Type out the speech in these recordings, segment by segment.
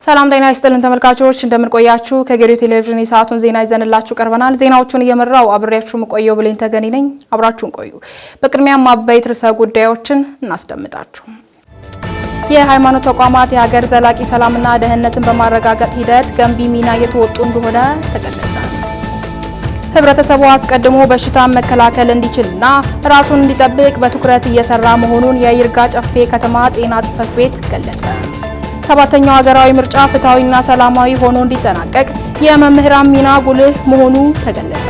ሰላም ጤና ይስጥልን ተመልካቾች እንደምን ቆያችሁ ከጌዲዮ ቴሌቪዥን የሰዓቱን ዜና ይዘንላችሁ ቀርበናል። ዜናዎቹን እየመራው አብሬያችሁ መቆየው ብሌን ተገኒ ነኝ። አብራችሁን ቆዩ። በቅድሚያም አበይት ርዕሰ ጉዳዮችን እናስደምጣችሁ። የሃይማኖት ተቋማት የሀገር ዘላቂ ሰላምና ደህንነትን በማረጋገጥ ሂደት ገንቢ ሚና እየተወጡ እንደሆነ ተገለጸ። ህብረተሰቡ አስቀድሞ በሽታን መከላከል እንዲችልና ራሱን እንዲጠብቅ በትኩረት እየሰራ መሆኑን የይርጋ ጨፌ ከተማ ጤና ጽሕፈት ቤት ገለጸ። ሰባተኛው ሀገራዊ ምርጫ ፍትሃዊና ሰላማዊ ሆኖ እንዲጠናቀቅ የመምህራን ሚና ጉልህ መሆኑ ተገለጸ።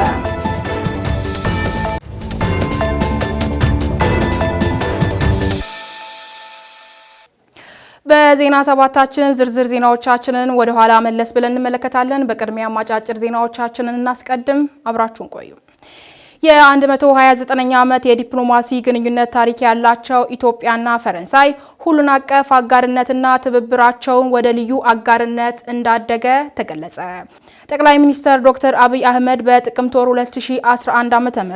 በዜና ሰባታችን ዝርዝር ዜናዎቻችንን ወደ ኋላ መለስ ብለን እንመለከታለን። በቅድሚያ አጫጭር ዜናዎቻችንን እናስቀድም። አብራችሁን ቆዩ። የ129ኛ ዓመት የዲፕሎማሲ ግንኙነት ታሪክ ያላቸው ኢትዮጵያና ፈረንሳይ ሁሉን አቀፍ አጋርነትና ትብብራቸውን ወደ ልዩ አጋርነት እንዳደገ ተገለጸ። ጠቅላይ ሚኒስትር ዶክተር አብይ አህመድ በጥቅምት ወር 2011 ዓ.ም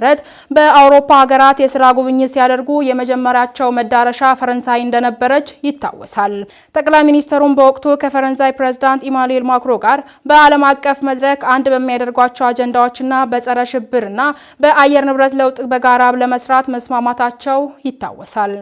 በአውሮፓ ሀገራት የሥራ ጉብኝት ሲያደርጉ የመጀመሪያቸው መዳረሻ ፈረንሳይ እንደነበረች ይታወሳል። ጠቅላይ ሚኒስትሩም በወቅቱ ከፈረንሳይ ፕሬዝዳንት ኢማኑኤል ማክሮን ጋር በዓለም አቀፍ መድረክ አንድ በሚያደርጓቸው አጀንዳዎችና በጸረ ሽብርና በአየር ንብረት ለውጥ በጋራ ለመስራት መስማማታቸው ይታወሳል።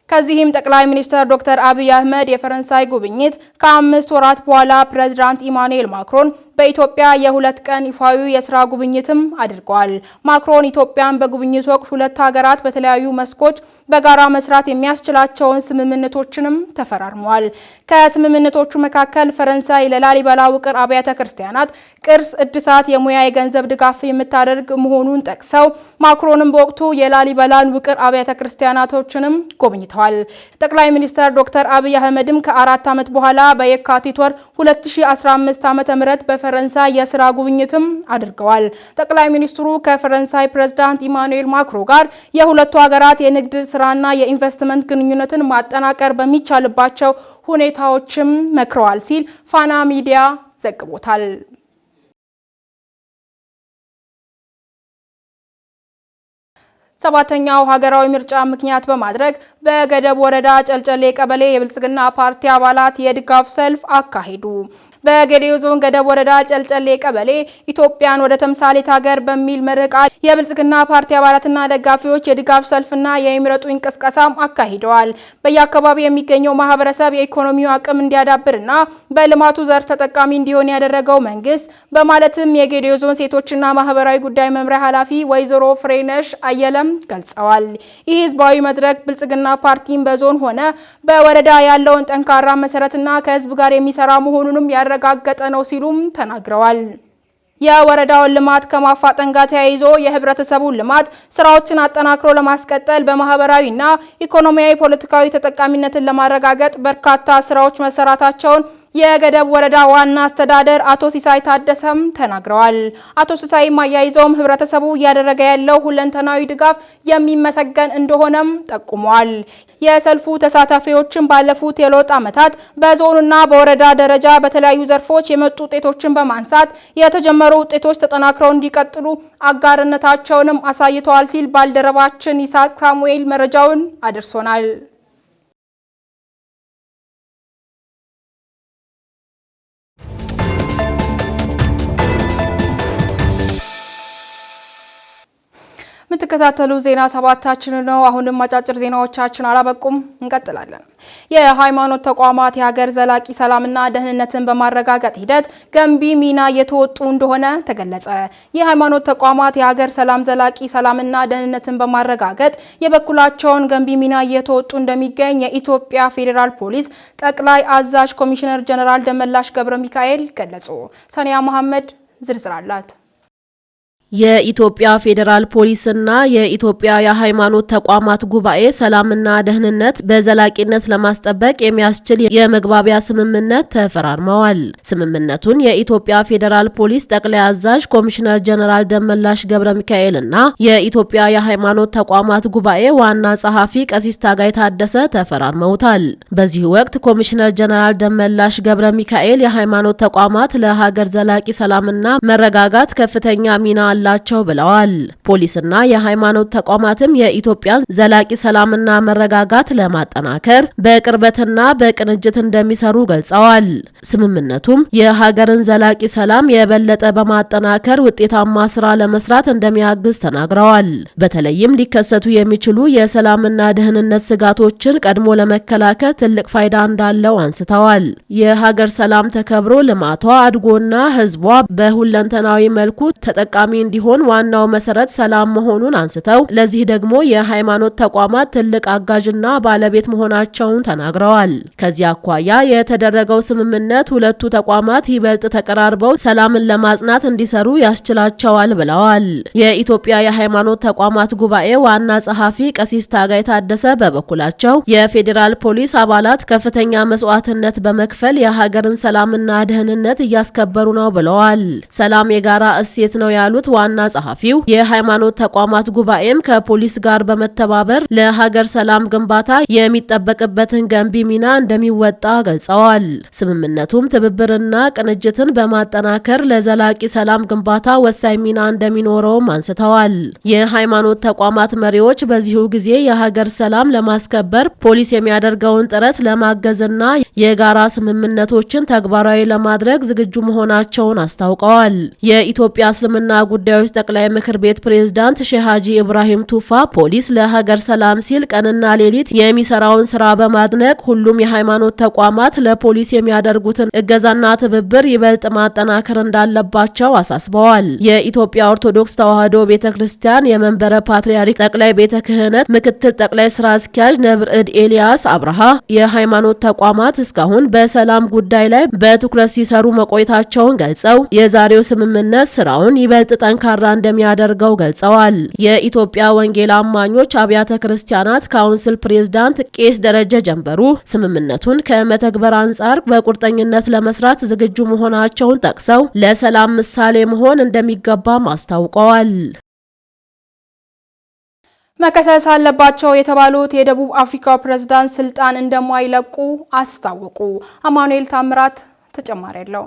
ከዚህም ጠቅላይ ሚኒስትር ዶክተር አብይ አህመድ የፈረንሳይ ጉብኝት ከ5 ወራት በኋላ ፕሬዝዳንት ኢማኑኤል ማክሮን በኢትዮጵያ የሁለት ቀን ይፋዊ የሥራ ጉብኝትም አድርገዋል። ማክሮን ኢትዮጵያን በጉብኝት ወቅት ሁለት ሀገራት በተለያዩ መስኮች በጋራ መስራት የሚያስችላቸውን ስምምነቶችንም ተፈራርመዋል። ከስምምነቶቹ መካከል ፈረንሳይ ለላሊበላ ውቅር አብያተ ክርስቲያናት ቅርስ እድሳት የሙያ የገንዘብ ድጋፍ የምታደርግ መሆኑን ጠቅሰው ማክሮንም በወቅቱ የላሊበላን ውቅር አብያተ ክርስቲያናቶችንም ጎብኝተዋል። ጠቅላይ ሚኒስትር ዶክተር አብይ አህመድም ከ4 ዓመት በኋላ በየካቲት ወር 2015 ዓ.ም በፈረንሳይ የሥራ ጉብኝትም አድርገዋል። ጠቅላይ ሚኒስትሩ ከፈረንሳይ ፕሬዝዳንት ኢማኑኤል ማክሮን ጋር የሁለቱ ሀገራት የንግድ ስራና የኢንቨስትመንት ግንኙነትን ማጠናከር በሚቻልባቸው ሁኔታዎችም መክረዋል ሲል ፋና ሚዲያ ዘግቦታል። ሰባተኛው ሀገራዊ ምርጫ ምክንያት በማድረግ በገደብ ወረዳ ጨልጨሌ ቀበሌ የብልጽግና ፓርቲ አባላት የድጋፍ ሰልፍ አካሄዱ። በጌዲዮ ዞን ገደብ ወረዳ ጨልጨሌ ቀበሌ ኢትዮጵያን ወደ ተምሳሌት ሀገር በሚል መርህ ቃል የብልጽግና ፓርቲ አባላትና ደጋፊዎች የድጋፍ ሰልፍና የይምረጡኝ ቅስቀሳም አካሂደዋል። በየአካባቢው የሚገኘው ማህበረሰብ የኢኮኖሚው አቅም እንዲያዳብርና በልማቱ ዘርፍ ተጠቃሚ እንዲሆን ያደረገው መንግስት በማለትም የጌዲዮ ዞን ሴቶችና ማህበራዊ ጉዳይ መምሪያ ኃላፊ ወይዘሮ ፍሬነሽ አየለም ገልጸዋል። ይህ ህዝባዊ መድረክ ብልጽግና ፓርቲን በዞን ሆነ በወረዳ ያለውን ጠንካራ መሰረትና ከህዝብ ጋር የሚሰራ መሆኑንም ያረጋገጠ ነው ሲሉም ተናግረዋል። የወረዳውን ልማት ከማፋጠን ጋር ተያይዞ የህብረተሰቡን ልማት ስራዎችን አጠናክሮ ለማስቀጠል በማህበራዊና ኢኮኖሚያዊ ፖለቲካዊ ተጠቃሚነትን ለማረጋገጥ በርካታ ስራዎች መሰራታቸውን የገደብ ወረዳ ዋና አስተዳደር አቶ ሲሳይ ታደሰም ተናግረዋል። አቶ ሲሳይም አያይዘውም ህብረተሰቡ እያደረገ ያለው ሁለንተናዊ ድጋፍ የሚመሰገን እንደሆነም ጠቁመዋል። የሰልፉ ተሳታፊዎችን ባለፉት የለውጥ ዓመታት በዞንና በወረዳ ደረጃ በተለያዩ ዘርፎች የመጡ ውጤቶችን በማንሳት የተጀመሩ ውጤቶች ተጠናክረው እንዲቀጥሉ አጋርነታቸውንም አሳይተዋል ሲል ባልደረባችን ይስሐቅ ሳሙኤል መረጃውን አድርሶናል። የምትከታተሉ ዜና ሰባታችን ነው። አሁንም አጫጭር ዜናዎቻችን አላበቁም፣ እንቀጥላለን። የሃይማኖት ተቋማት የሀገር ዘላቂ ሰላምና ደህንነትን በማረጋገጥ ሂደት ገንቢ ሚና እየተወጡ እንደሆነ ተገለጸ። የሃይማኖት ተቋማት የሀገር ዘላቂ ሰላምና ደህንነትን በማረጋገጥ የበኩላቸውን ገንቢ ሚና እየተወጡ እንደሚገኝ የኢትዮጵያ ፌዴራል ፖሊስ ጠቅላይ አዛዥ ኮሚሽነር ጀነራል ደመላሽ ገብረ ሚካኤል ገለጹ። ሰኒያ መሐመድ ዝርዝር አላት። የኢትዮጵያ ፌዴራል ፖሊስና የኢትዮጵያ የሃይማኖት ተቋማት ጉባኤ ሰላምና ደህንነት በዘላቂነት ለማስጠበቅ የሚያስችል የመግባቢያ ስምምነት ተፈራርመዋል። ስምምነቱን የኢትዮጵያ ፌዴራል ፖሊስ ጠቅላይ አዛዥ ኮሚሽነር ጀነራል ደመላሽ ገብረ ሚካኤልና የኢትዮጵያ የሃይማኖት ተቋማት ጉባኤ ዋና ጸሐፊ ቀሲስ ታጋይ ታደሰ ተፈራርመውታል። በዚህ ወቅት ኮሚሽነር ጀነራል ደመላሽ ገብረ ሚካኤል የሃይማኖት ተቋማት ለሀገር ዘላቂ ሰላምና መረጋጋት ከፍተኛ ሚና አላቸው ብለዋል። ፖሊስና የሃይማኖት ተቋማትም የኢትዮጵያን ዘላቂ ሰላምና መረጋጋት ለማጠናከር በቅርበትና በቅንጅት እንደሚሰሩ ገልጸዋል። ስምምነቱም የሀገርን ዘላቂ ሰላም የበለጠ በማጠናከር ውጤታማ ስራ ለመስራት እንደሚያግዝ ተናግረዋል። በተለይም ሊከሰቱ የሚችሉ የሰላምና ደህንነት ስጋቶችን ቀድሞ ለመከላከል ትልቅ ፋይዳ እንዳለው አንስተዋል። የሀገር ሰላም ተከብሮ ልማቷ አድጎና ህዝቧ በሁለንተናዊ መልኩ ተጠቃሚ እንዲሆን ዋናው መሰረት ሰላም መሆኑን አንስተው ለዚህ ደግሞ የሃይማኖት ተቋማት ትልቅ አጋዥና ባለቤት መሆናቸውን ተናግረዋል። ከዚህ አኳያ የተደረገው ስምምነት ሁለቱ ተቋማት ይበልጥ ተቀራርበው ሰላምን ለማጽናት እንዲሰሩ ያስችላቸዋል ብለዋል። የኢትዮጵያ የሃይማኖት ተቋማት ጉባኤ ዋና ጸሐፊ ቀሲስ ታጋይ ታደሰ በበኩላቸው የፌዴራል ፖሊስ አባላት ከፍተኛ መስዋዕትነት በመክፈል የሀገርን ሰላምና ደህንነት እያስከበሩ ነው ብለዋል። ሰላም የጋራ እሴት ነው ያሉት ዋና ጸሐፊው የሃይማኖት ተቋማት ጉባኤም ከፖሊስ ጋር በመተባበር ለሀገር ሰላም ግንባታ የሚጠበቅበትን ገንቢ ሚና እንደሚወጣ ገልጸዋል። ስምምነቱም ትብብርና ቅንጅትን በማጠናከር ለዘላቂ ሰላም ግንባታ ወሳኝ ሚና እንደሚኖረውም አንስተዋል። የሃይማኖት ተቋማት መሪዎች በዚሁ ጊዜ የሀገር ሰላም ለማስከበር ፖሊስ የሚያደርገውን ጥረት ለማገዝና የጋራ ስምምነቶችን ተግባራዊ ለማድረግ ዝግጁ መሆናቸውን አስታውቀዋል። የኢትዮጵያ እስልምና ጉዳዮች ጠቅላይ ምክር ቤት ፕሬዝዳንት ሼህ ሀጂ ኢብራሂም ቱፋ ፖሊስ ለሀገር ሰላም ሲል ቀንና ሌሊት የሚሰራውን ስራ በማድነቅ ሁሉም የሃይማኖት ተቋማት ለፖሊስ የሚያደርጉትን እገዛና ትብብር ይበልጥ ማጠናከር እንዳለባቸው አሳስበዋል። የኢትዮጵያ ኦርቶዶክስ ተዋሕዶ ቤተክርስቲያን የመንበረ ፓትርያርክ ጠቅላይ ቤተ ክህነት ምክትል ጠቅላይ ስራ አስኪያጅ ነብር እድ ኤልያስ አብርሃ የሃይማኖት ተቋማት እስካሁን በሰላም ጉዳይ ላይ በትኩረት ሲሰሩ መቆየታቸውን ገልጸው የዛሬው ስምምነት ስራውን ይበልጥ ጠንካራ እንደሚያደርገው ገልጸዋል። የኢትዮጵያ ወንጌል አማኞች አብያተ ክርስቲያናት ካውንስል ፕሬዝዳንት ቄስ ደረጀ ጀንበሩ ስምምነቱን ከመተግበር አንጻር በቁርጠኝነት ለመስራት ዝግጁ መሆናቸውን ጠቅሰው ለሰላም ምሳሌ መሆን እንደሚገባም አስታውቀዋል። መከሰስ አለባቸው የተባሉት የደቡብ አፍሪካው ፕሬዝዳንት ስልጣን እንደማይለቁ አስታወቁ። አማኑኤል ታምራት ተጨማሪ ያለው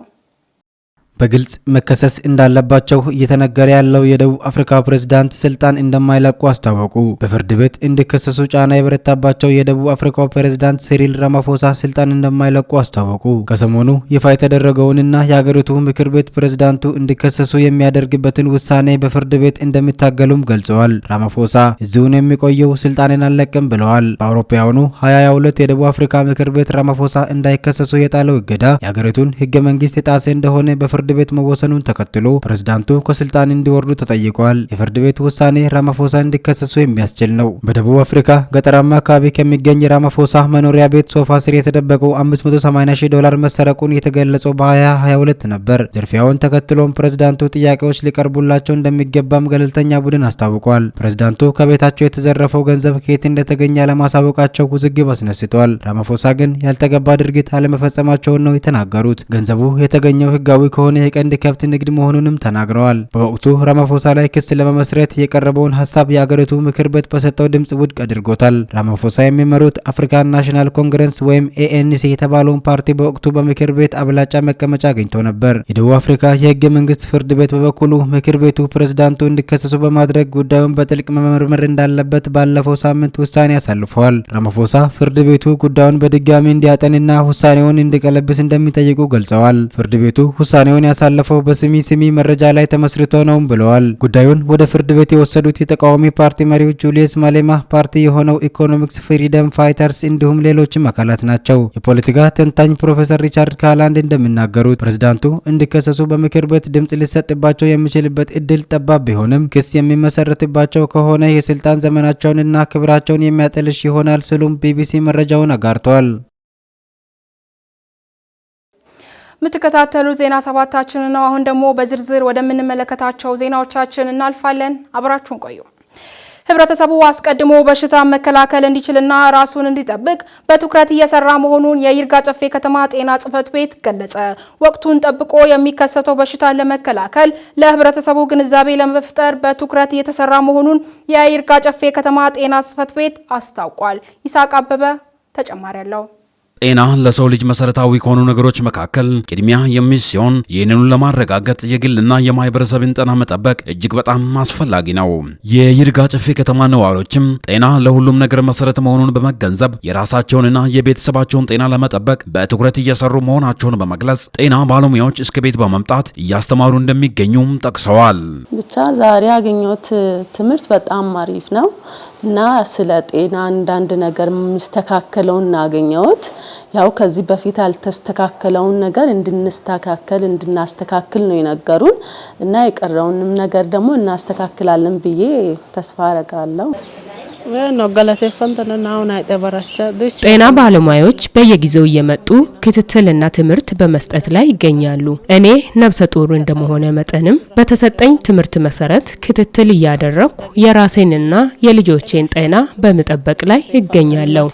በግልጽ መከሰስ እንዳለባቸው እየተነገረ ያለው የደቡብ አፍሪካ ፕሬዝዳንት ስልጣን እንደማይለቁ አስታወቁ። በፍርድ ቤት እንዲከሰሱ ጫና የበረታባቸው የደቡብ አፍሪካው ፕሬዝዳንት ሲሪል ራማፎሳ ስልጣን እንደማይለቁ አስታወቁ። ከሰሞኑ ይፋ የተደረገውንና የሀገሪቱ ምክር ቤት ፕሬዝዳንቱ እንዲከሰሱ የሚያደርግበትን ውሳኔ በፍርድ ቤት እንደሚታገሉም ገልጸዋል። ራማፎሳ እዚሁን የሚቆየው ስልጣንን አልለቅም ብለዋል። በአውሮፓውያኑ 2022 የደቡብ አፍሪካ ምክር ቤት ራማፎሳ እንዳይከሰሱ የጣለው እገዳ የሀገሪቱን ህገ መንግስት የጣሰ እንደሆነ በፍርድ ቤት መወሰኑን ተከትሎ ፕሬዝዳንቱ ከስልጣን እንዲወርዱ ተጠይቀዋል። የፍርድ ቤት ውሳኔ ራማፎሳ እንዲከሰሱ የሚያስችል ነው። በደቡብ አፍሪካ ገጠራማ አካባቢ ከሚገኝ ራማፎሳ መኖሪያ ቤት ሶፋ ስር የተደበቀው $580,000 መሰረቁን የተገለጸው በ2022 ነበር። ዝርፊያውን ተከትሎም ፕሬዝዳንቱ ጥያቄዎች ሊቀርቡላቸው እንደሚገባም ገለልተኛ ቡድን አስታውቋል። ፕሬዝዳንቱ ከቤታቸው የተዘረፈው ገንዘብ ከየት እንደተገኘ አለማሳወቃቸው ውዝግብ አስነስቷል። ራማፎሳ ግን ያልተገባ ድርጊት አለመፈጸማቸውን ነው የተናገሩት። ገንዘቡ የተገኘው ህጋዊ ከሆነ የቀንድ ከብት ንግድ መሆኑንም ተናግረዋል። በወቅቱ ራማፎሳ ላይ ክስ ለመመስረት የቀረበውን ሀሳብ የአገሪቱ ምክር ቤት በሰጠው ድምጽ ውድቅ አድርጎታል። ራማፎሳ የሚመሩት አፍሪካን ናሽናል ኮንግረስ ወይም ANC የተባለውን ፓርቲ በወቅቱ በምክር ቤት አብላጫ መቀመጫ አግኝቶ ነበር። የደቡብ አፍሪካ የህገ መንግስት ፍርድ ቤት በበኩሉ ምክር ቤቱ ፕሬዝዳንቱ እንዲከሰሱ በማድረግ ጉዳዩን በጥልቅ መመርመር እንዳለበት ባለፈው ሳምንት ውሳኔ አሳልፈዋል። ራማፎሳ ፍርድ ቤቱ ጉዳዩን በድጋሚ እንዲያጠንና ውሳኔውን እንዲቀለብስ እንደሚጠይቁ ገልጸዋል። ፍርድ ቤቱ ውሳኔውን ያሳለፈው በስሚ መረጃ ላይ ተመስርቶ ነው ብለዋል። ጉዳዩን ወደ ፍርድ ቤት የወሰዱት የተቃዋሚ ፓርቲ መሪው ጁሊየስ ማሌማ ፓርቲ የሆነው ኢኮኖሚክስ ፍሪደም ፋይተርስ እንዲሁም ሌሎችም አካላት ናቸው። የፖለቲካ ተንታኝ ፕሮፌሰር ሪቻርድ ካላንድ እንደሚናገሩት ፕሬዝዳንቱ እንዲከሰሱ በምክር ቤት ድምጽ ሊሰጥባቸው የሚችልበት እድል ጠባብ ቢሆንም ክስ የሚመሰረትባቸው ከሆነ የስልጣን ዘመናቸውንና ክብራቸውን የሚያጠልሽ ይሆናል ሲሉም ቢቢሲ መረጃውን አጋርተዋል። የምትከታተሉ ዜና ሰባታችን ነው። አሁን ደግሞ በዝርዝር ወደምንመለከታቸው ዜናዎቻችን እናልፋለን። አብራችሁን ቆዩ። ህብረተሰቡ አስቀድሞ በሽታ መከላከል እንዲችልና ራሱን እንዲጠብቅ በትኩረት እየሰራ መሆኑን የይርጋ ጨፌ ከተማ ጤና ጽሕፈት ቤት ገለጸ። ወቅቱን ጠብቆ የሚከሰተው በሽታ ለመከላከል ለህብረተሰቡ ግንዛቤ ለመፍጠር በትኩረት እየተሰራ መሆኑን የይርጋ ጨፌ ከተማ ጤና ጽሕፈት ቤት አስታውቋል። ይሳቅ አበበ ተጨማሪ ያለው ጤና ለሰው ልጅ መሰረታዊ ከሆኑ ነገሮች መካከል ቅድሚያ የሚሰጥ ሲሆን ይህንኑ ለማረጋገጥ የግልና የማህበረሰብን ጤና መጠበቅ እጅግ በጣም አስፈላጊ ነው። የይርጋ ጨፌ ከተማ ነዋሪዎችም ጤና ለሁሉም ነገር መሰረት መሆኑን በመገንዘብ የራሳቸውንና የቤተሰባቸውን ጤና ለመጠበቅ በትኩረት እየሰሩ መሆናቸውን በመግለጽ ጤና ባለሙያዎች እስከ ቤት በመምጣት እያስተማሩ እንደሚገኙም ጠቅሰዋል። ብቻ ዛሬ ያገኘሁት ትምህርት በጣም አሪፍ ነው እና ስለ ጤና አንዳንድ ነገር የሚስተካከለውን እናገኘሁት ያው ከዚህ በፊት ያልተስተካከለውን ነገር እንድናስተካክል ነው የነገሩን እና የቀረውንም ነገር ደግሞ እናስተካክላለን ብዬ ተስፋ አረጋለሁ። ጤና ባለሙያዎች በየጊዜው እየመጡ ክትትልና ትምህርት በመስጠት ላይ ይገኛሉ። እኔ ነፍሰ ጡር እንደመሆነ መጠንም በተሰጠኝ ትምህርት መሰረት ክትትል እያደረኩ የራሴንና የልጆቼን ጤና በመጠበቅ ላይ ይገኛለሁ።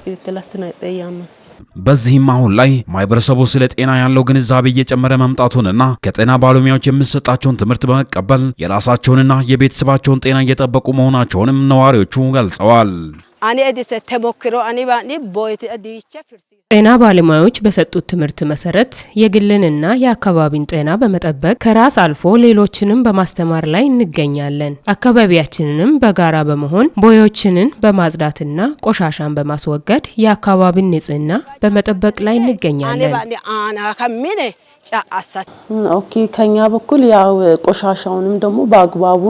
በዚህም አሁን ላይ ማህበረሰቡ ስለ ጤና ያለው ግንዛቤ እየጨመረ መምጣቱንና ከጤና ባለሙያዎች የሚሰጣቸውን ትምህርት በመቀበል የራሳቸውንና የቤተሰባቸውን ጤና እየጠበቁ መሆናቸውንም ነዋሪዎቹ ገልጸዋል። ጤና ባለሙያዎች በሰጡት ትምህርት መሰረት የግልንና የአካባቢን ጤና በመጠበቅ ከራስ አልፎ ሌሎችንም በማስተማር ላይ እንገኛለን። አካባቢያችንንም በጋራ በመሆን ቦዮችንን በማጽዳትና ቆሻሻን በማስወገድ የአካባቢን ንጽህና በመጠበቅ ላይ እንገኛለን። ኦኬ ከኛ በኩል ያው ቆሻሻውንም ደግሞ በአግባቡ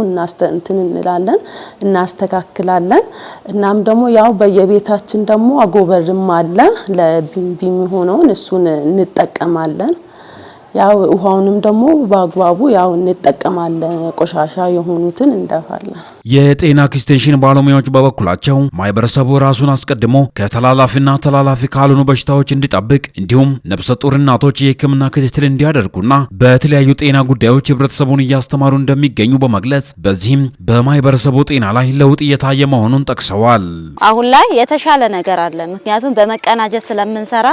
እናስተካክላለን። እናም ደግሞ ያው በየቤታችን ደግሞ አጎበርም አለ ለቢንቢ የሚሆነውን እሱን እንጠቀማለን። ያው ውሃውንም ደግሞ በአግባቡ ያው እንጠቀማለን። ቆሻሻ የሆኑትን እንደፋለን። የጤና ኤክስቴንሽን ባለሙያዎች በበኩላቸው ማህበረሰቡ ራሱን አስቀድሞ ከተላላፊና ተላላፊ ካልሆኑ በሽታዎች እንዲጠብቅ እንዲሁም ነፍሰ ጡር እናቶች የሕክምና ክትትል እንዲያደርጉና በተለያዩ ጤና ጉዳዮች ህብረተሰቡን እያስተማሩ እንደሚገኙ በመግለጽ በዚህም በማህበረሰቡ ጤና ላይ ለውጥ እየታየ መሆኑን ጠቅሰዋል። አሁን ላይ የተሻለ ነገር አለ። ምክንያቱም በመቀናጀት ስለምንሰራ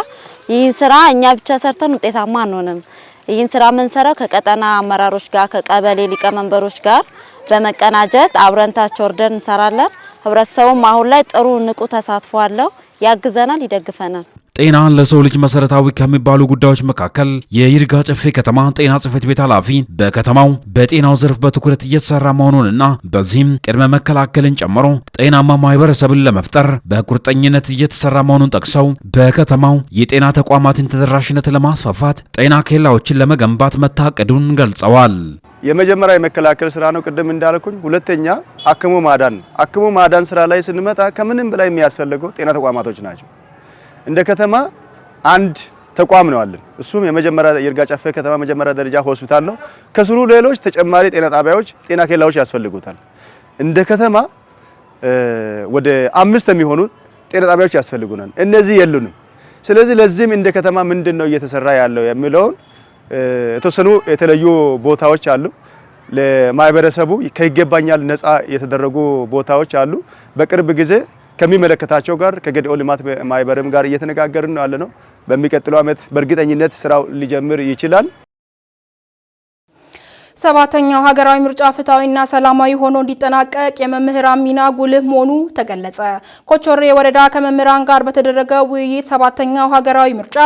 ይህን ስራ እኛ ብቻ ሰርተን ውጤታማ አንሆንም። ይህን ስራ የምንሰራው ከቀጠና አመራሮች ጋር ከቀበሌ ሊቀመንበሮች ጋር በመቀናጀት አብረንታች ወርደን እንሰራለን። ህብረተሰቡም አሁን ላይ ጥሩ ንቁ ተሳትፎ አለው፣ ያግዘናል፣ ይደግፈናል። ጤና ለሰው ልጅ መሰረታዊ ከሚባሉ ጉዳዮች መካከል የይርጋ ጨፌ ከተማ ጤና ጽሕፈት ቤት ኃላፊ በከተማው በጤናው ዘርፍ በትኩረት እየተሰራ መሆኑንና በዚህም ቅድመ መከላከልን ጨምሮ ጤናማ ማህበረሰብን ለመፍጠር በቁርጠኝነት እየተሰራ መሆኑን ጠቅሰው በከተማው የጤና ተቋማትን ተደራሽነት ለማስፋፋት ጤና ኬላዎችን ለመገንባት መታቀዱን ገልጸዋል። የመጀመሪያ የመከላከል ስራ ነው ቅድም እንዳልኩኝ። ሁለተኛ አክሞ ማዳን ነው። አክሞ ማዳን ስራ ላይ ስንመጣ ከምንም በላይ የሚያስፈልገው ጤና ተቋማቶች ናቸው። እንደ ከተማ አንድ ተቋም ነው አለን። እሱም የመጀመሪያ ይርጋ ጨፌ ከተማ መጀመሪያ ደረጃ ሆስፒታል ነው። ከስሩ ሌሎች ተጨማሪ ጤና ጣቢያዎች፣ ጤና ኬላዎች ያስፈልጉታል። እንደ ከተማ ወደ 5 የሚሆኑ ጤና ጣቢያዎች ያስፈልጉናል። እነዚህ የሉንም። ስለዚህ ለዚህም እንደ ከተማ ምንድነው እየተሰራ ያለው የሚለውን የተወሰኑ የተለዩ ቦታዎች አሉ። ለማህበረሰቡ ከይገባኛል ነፃ የተደረጉ ቦታዎች አሉ። በቅርብ ጊዜ ከሚመለከታቸው ጋር ከገዲኦ ልማት ማህበርም ጋር እየተነጋገርን ነው ያለነው። በሚቀጥለው ዓመት በእርግጠኝነት ስራው ሊጀምር ይችላል። ሰባተኛው ሀገራዊ ምርጫ ፍትሐዊና ሰላማዊ ሆኖ እንዲጠናቀቅ የመምህራን ሚና ጉልህ መሆኑ ተገለጸ። ኮቾሬ ወረዳ ከመምህራን ጋር በተደረገ ውይይት ሰባተኛው ሀገራዊ ምርጫ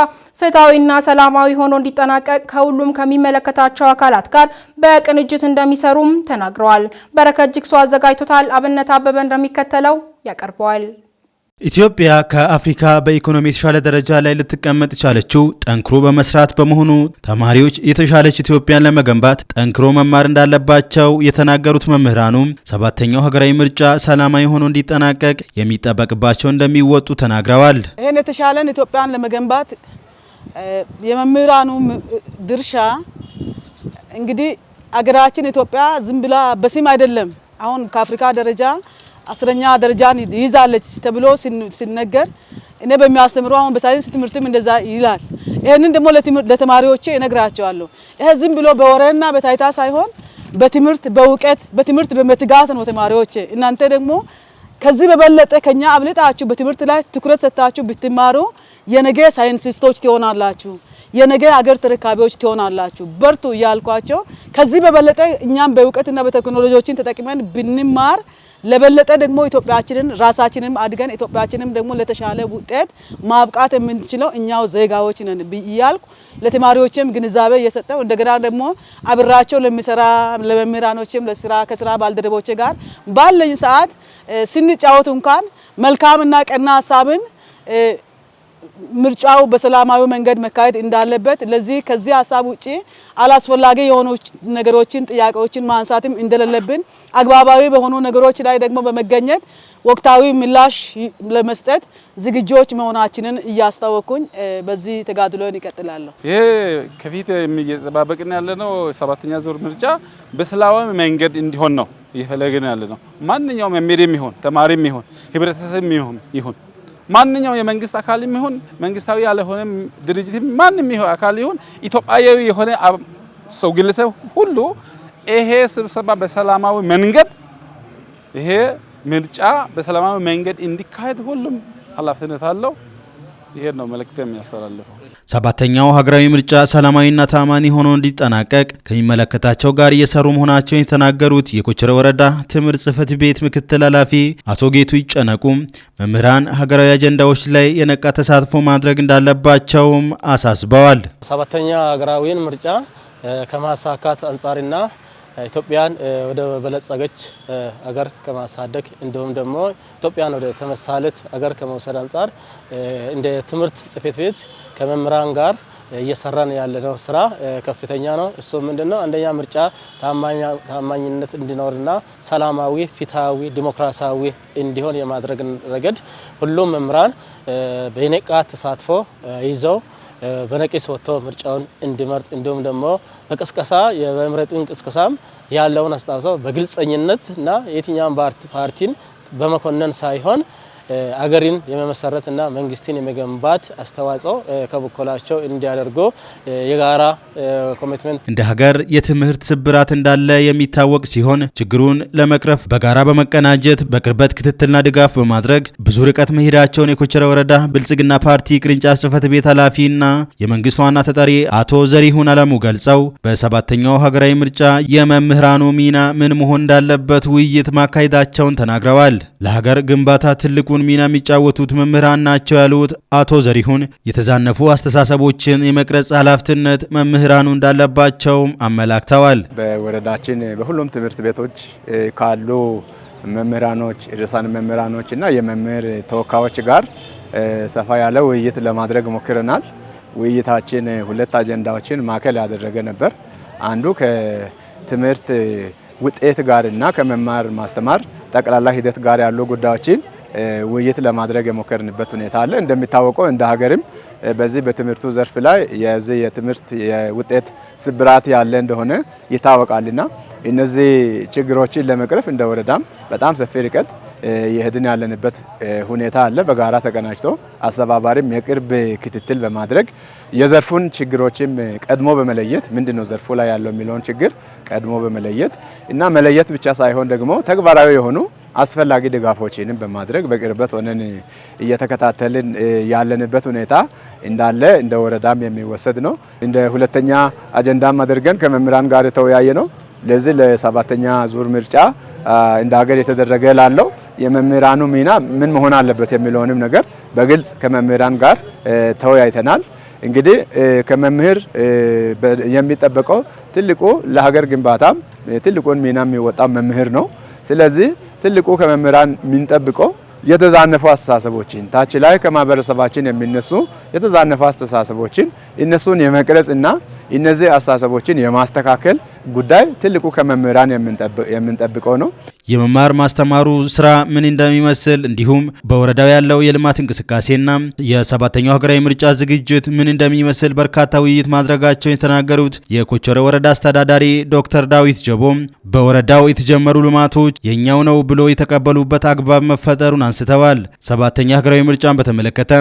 ፍትሐዊና ሰላማዊ ሆኖ እንዲጠናቀቅ ከሁሉም ከሚመለከታቸው አካላት ጋር በቅንጅት እንደሚሰሩም ተናግረዋል። በረከት ጅግሶ አዘጋጅቶታል። አብነት አበበ እንደሚከተለው ያቀርበዋል። ኢትዮጵያ ከአፍሪካ በኢኮኖሚ የተሻለ ደረጃ ላይ ልትቀመጥ የቻለችው ጠንክሮ በመስራት በመሆኑ ተማሪዎች የተሻለች ኢትዮጵያን ለመገንባት ጠንክሮ መማር እንዳለባቸው የተናገሩት መምህራኑ ሰባተኛው ሀገራዊ ምርጫ ሰላማዊ ሆኖ እንዲጠናቀቅ የሚጠበቅባቸው እንደሚወጡ ተናግረዋል። ይሄን የተሻለን ኢትዮጵያን ለመገንባት የመምህራኑ ድርሻ እንግዲህ አገራችን ኢትዮጵያ ዝም ብላ በስም አይደለም። አሁን ከአፍሪካ ደረጃ 10ኛ ደረጃን ይዛለች ተብሎ ሲነገር እኔ በሚያስተምረው አሁን በሳይንስ ትምህርትም እንደዛ ይላል። ይሄንን ደግሞ ለተማሪዎቼ እነግራቸዋለሁ። ይሄ ዝም ብሎ በወሬና በታይታ ሳይሆን በትምህርት በእውቀት በትምህርት በመትጋት ነው ተማሪዎቼ። እናንተ ደግሞ ከዚህ በበለጠ ከኛ አብልጣችሁ በትምህርት ላይ ትኩረት ሰጣችሁ ብትማሩ የነገ ሳይንቲስቶች ትሆናላችሁ፣ የነገ ሀገር ተረካቢዎች ትሆናላችሁ፣ በርቱ እያልኳቸው ከዚህ በበለጠ እኛም በእውቀትና በቴክኖሎጂዎችን ተጠቅመን ብንማር ለበለጠ ደግሞ ኢትዮጵያችንን ራሳችንን አድገን ኢትዮጵያችንን ደግሞ ለተሻለ ውጤት ማብቃት የምንችለው እኛው ዜጋዎች ነን እያልኩ ለተማሪዎችም ግንዛቤ እየሰጠው እንደገና ደግሞ አብራቸው ለሚሰራ ለመምህራኖችም ከስራ ባልደረቦቼ ጋር ባለኝ ሰዓት ስንጫወት እንኳን መልካምና ቀና ሀሳብን ምርጫው በሰላማዊ መንገድ መካሄድ እንዳለበት ለዚህ ከዚህ ሀሳብ ውጪ አላስፈላጊ የሆኑ ነገሮችን ጥያቄዎችን ማንሳትም እንደሌለብን አግባባዊ በሆኑ ነገሮች ላይ ደግሞ በመገኘት ወቅታዊ ምላሽ ለመስጠት ዝግጆች መሆናችንን እያስታወኩኝ በዚህ ተጋድሎን ይቀጥላለሁ። ይሄ ከፊት የሚጠባበቅን ያለነው 7ኛ ዙር ምርጫ በሰላማዊ መንገድ እንዲሆን ነው እየፈለግን ያለነው። ማንኛውም መምህርም ይሁን ተማሪም ይሁን ህብረተሰብም ይሁን ማንኛውም የመንግስት አካል ይሁን መንግስታዊ ያልሆነ ድርጅት ማንንም ይሁን አካል ይሁን ኢትዮጵያዊ የሆነ ሰው ግለሰብ ሁሉ ይሄ ስብሰባ በሰላማዊ መንገድ ይሄ ምርጫ በሰላማዊ መንገድ እንዲካሄድ ሁሉም ኃላፊነት አለው። ይሄ ነው መልእክት የሚያስተላልፈው። 7ኛው ሀገራዊ ምርጫ ሰላማዊና ታማኒ ሆኖ እንዲጠናቀቅ ከሚመለከታቸው ጋር እየሰሩ መሆናቸውን የተናገሩት የኮቸረ ወረዳ ትምህርት ጽሕፈት ቤት ምክትል ኃላፊ አቶ ጌቱ ይጨነቁ መምህራን ሀገራዊ አጀንዳዎች ላይ የነቃ ተሳትፎ ማድረግ እንዳለባቸውም አሳስበዋል። 7ኛ ሀገራዊ ምርጫ ከማሳካት አንጻርና ኢትዮጵያን ወደ በለጸገች አገር ከማሳደግ እንዲሁም ደግሞ ኢትዮጵያን ወደ ተመሳለት አገር ከመውሰድ አንጻር እንደ ትምህርት ጽሕፈት ቤት ከመምህራን ጋር እየሰራን ያለነው ስራ ከፍተኛ ነው። እሱ ምንድነው? አንደኛ ምርጫ ታማኝነት እንዲኖርና ሰላማዊ፣ ፍትሃዊ፣ ዲሞክራሲያዊ እንዲሆን የማድረግ ረገድ ሁሉም መምህራን በነቃ ተሳትፎ ይዘው በነቂስ ወጥቶ ምርጫውን እንዲመርጥ እንዲሁም ደግሞ በቅስቀሳ የመምረጡን ቅስቀሳም ያለውን አስተዋጽኦ በግልጸኝነትና የትኛውም ፓርቲን በመኮነን ሳይሆን አገሪን የመመሰረትና መንግስትን የመገንባት አስተዋጽኦ ከበኩላቸው እንዲያደርጉ የጋራ ኮሚትመንት እንደ ሀገር የትምህርት ስብራት እንዳለ የሚታወቅ ሲሆን ችግሩን ለመቅረፍ በጋራ በመቀናጀት በቅርበት ክትትልና ድጋፍ በማድረግ ብዙ ርቀት መሄዳቸውን የኮቸረ ወረዳ ብልጽግና ፓርቲ ቅርንጫፍ ጽሕፈት ቤት ኃላፊና የመንግስት ዋና ተጠሪ አቶ ዘሪሁን አለሙ ገልጸው በ7ኛው ሀገራዊ ምርጫ የመምህራኑ ሚና ምን መሆን እንዳለበት ውይይት ማካሄዳቸውን ተናግረዋል። ለሀገር ግንባታ ትልቁ ሚና የሚጫወቱት መምህራን ናቸው ያሉት አቶ ዘሪሁን የተዛነፉ አስተሳሰቦችን የመቅረጽ ኃላፊነት መምህራኑ እንዳለባቸው አመላክተዋል። በወረዳችን በሁሉም ትምህርት ቤቶች ካሉ መምህራኖች፣ ርዕሳነ መምህራኖች እና የመምህር ተወካዮች ጋር ሰፋ ያለ ውይይት ለማድረግ ሞክረናል። ውይይታችን 2 አጀንዳዎችን ማዕከል ያደረገ ነበር። አንዱ ከትምህርት ውጤት ጋር እና ከመማር ማስተማር ጠቅላላ ሂደት ጋር ያሉ ጉዳዮችን ውይይት ለማድረግ የሞከርንበት ሁኔታ አለ። እንደሚታወቀው እንደ ሀገርም በዚህ በትምህርቱ ዘርፍ ላይ የዚህ የትምህርት የውጤት ስብራት ያለ እንደሆነ ይታወቃልና እነዚህ ችግሮችን ለመቅረፍ እንደ ወረዳም በጣም ሰፊ ርቀት የሄድን ያለንበት ሁኔታ አለ። በጋራ ተቀናጅቶ አስተባባሪም የቅርብ ክትትል በማድረግ የዘርፉን ችግሮችም ቀድሞ በመለየት ምንድነው ዘርፉ ላይ ያለው የሚለውን ችግር ቀድሞ በመለየት እና መለየት ብቻ ሳይሆን ደግሞ ተግባራዊ የሆኑ አስፈላጊ ድጋፎችንም በማድረግ በቅርበት ሆነን እየተከታተልን ያለንበት ሁኔታ እንዳለ እንደ ወረዳም የሚወሰድ ነው። እንደ ሁለተኛ አጀንዳም አድርገን ከመምህራን ጋር የተወያየ ነው። ለዚህ ለ7ኛ ዙር ምርጫ እንደ ሀገር የተደረገ ላለው የመምህራኑ ሚና ምን መሆን አለበት የሚለውንም ነገር በግልጽ ከመምህራን ጋር ተወያይተናል። እንግዲህ ከመምህር የሚጠበቀው ትልቁ ለሀገር ግንባታም ትልቁን ሚና የሚወጣው መምህር ነው። ስለዚህ ትልቁ ከመምህራን የምንጠብቀው የተዛነፉ አስተሳሰቦችን ታች ላይ ከማህበረሰባችን የሚነሱ የተዛነፉ አስተሳሰቦችን እነሱን የመቅረጽና እነዚህ አስተሳሰቦችን የማስተካከል ጉዳይ ትልቁ ከመምህራን የምንጠብቀው ነው። የመማር ማስተማሩ ስራ ምን እንደሚመስል እንዲሁም በወረዳው ያለው የልማት እንቅስቃሴና የ7ኛው ሀገራዊ ምርጫ ዝግጅት ምን እንደሚመስል በርካታ ውይይት ማድረጋቸውን የተናገሩት የኮቸረ ወረዳ አስተዳዳሪ ዶክተር ዳዊት ጀቦም በወረዳው የተጀመሩ ልማቶች የኛው ነው ብሎ የተቀበሉበት አግባብ መፈጠሩን አንስተዋል። 7ኛ ሀገራዊ ምርጫን በተመለከተ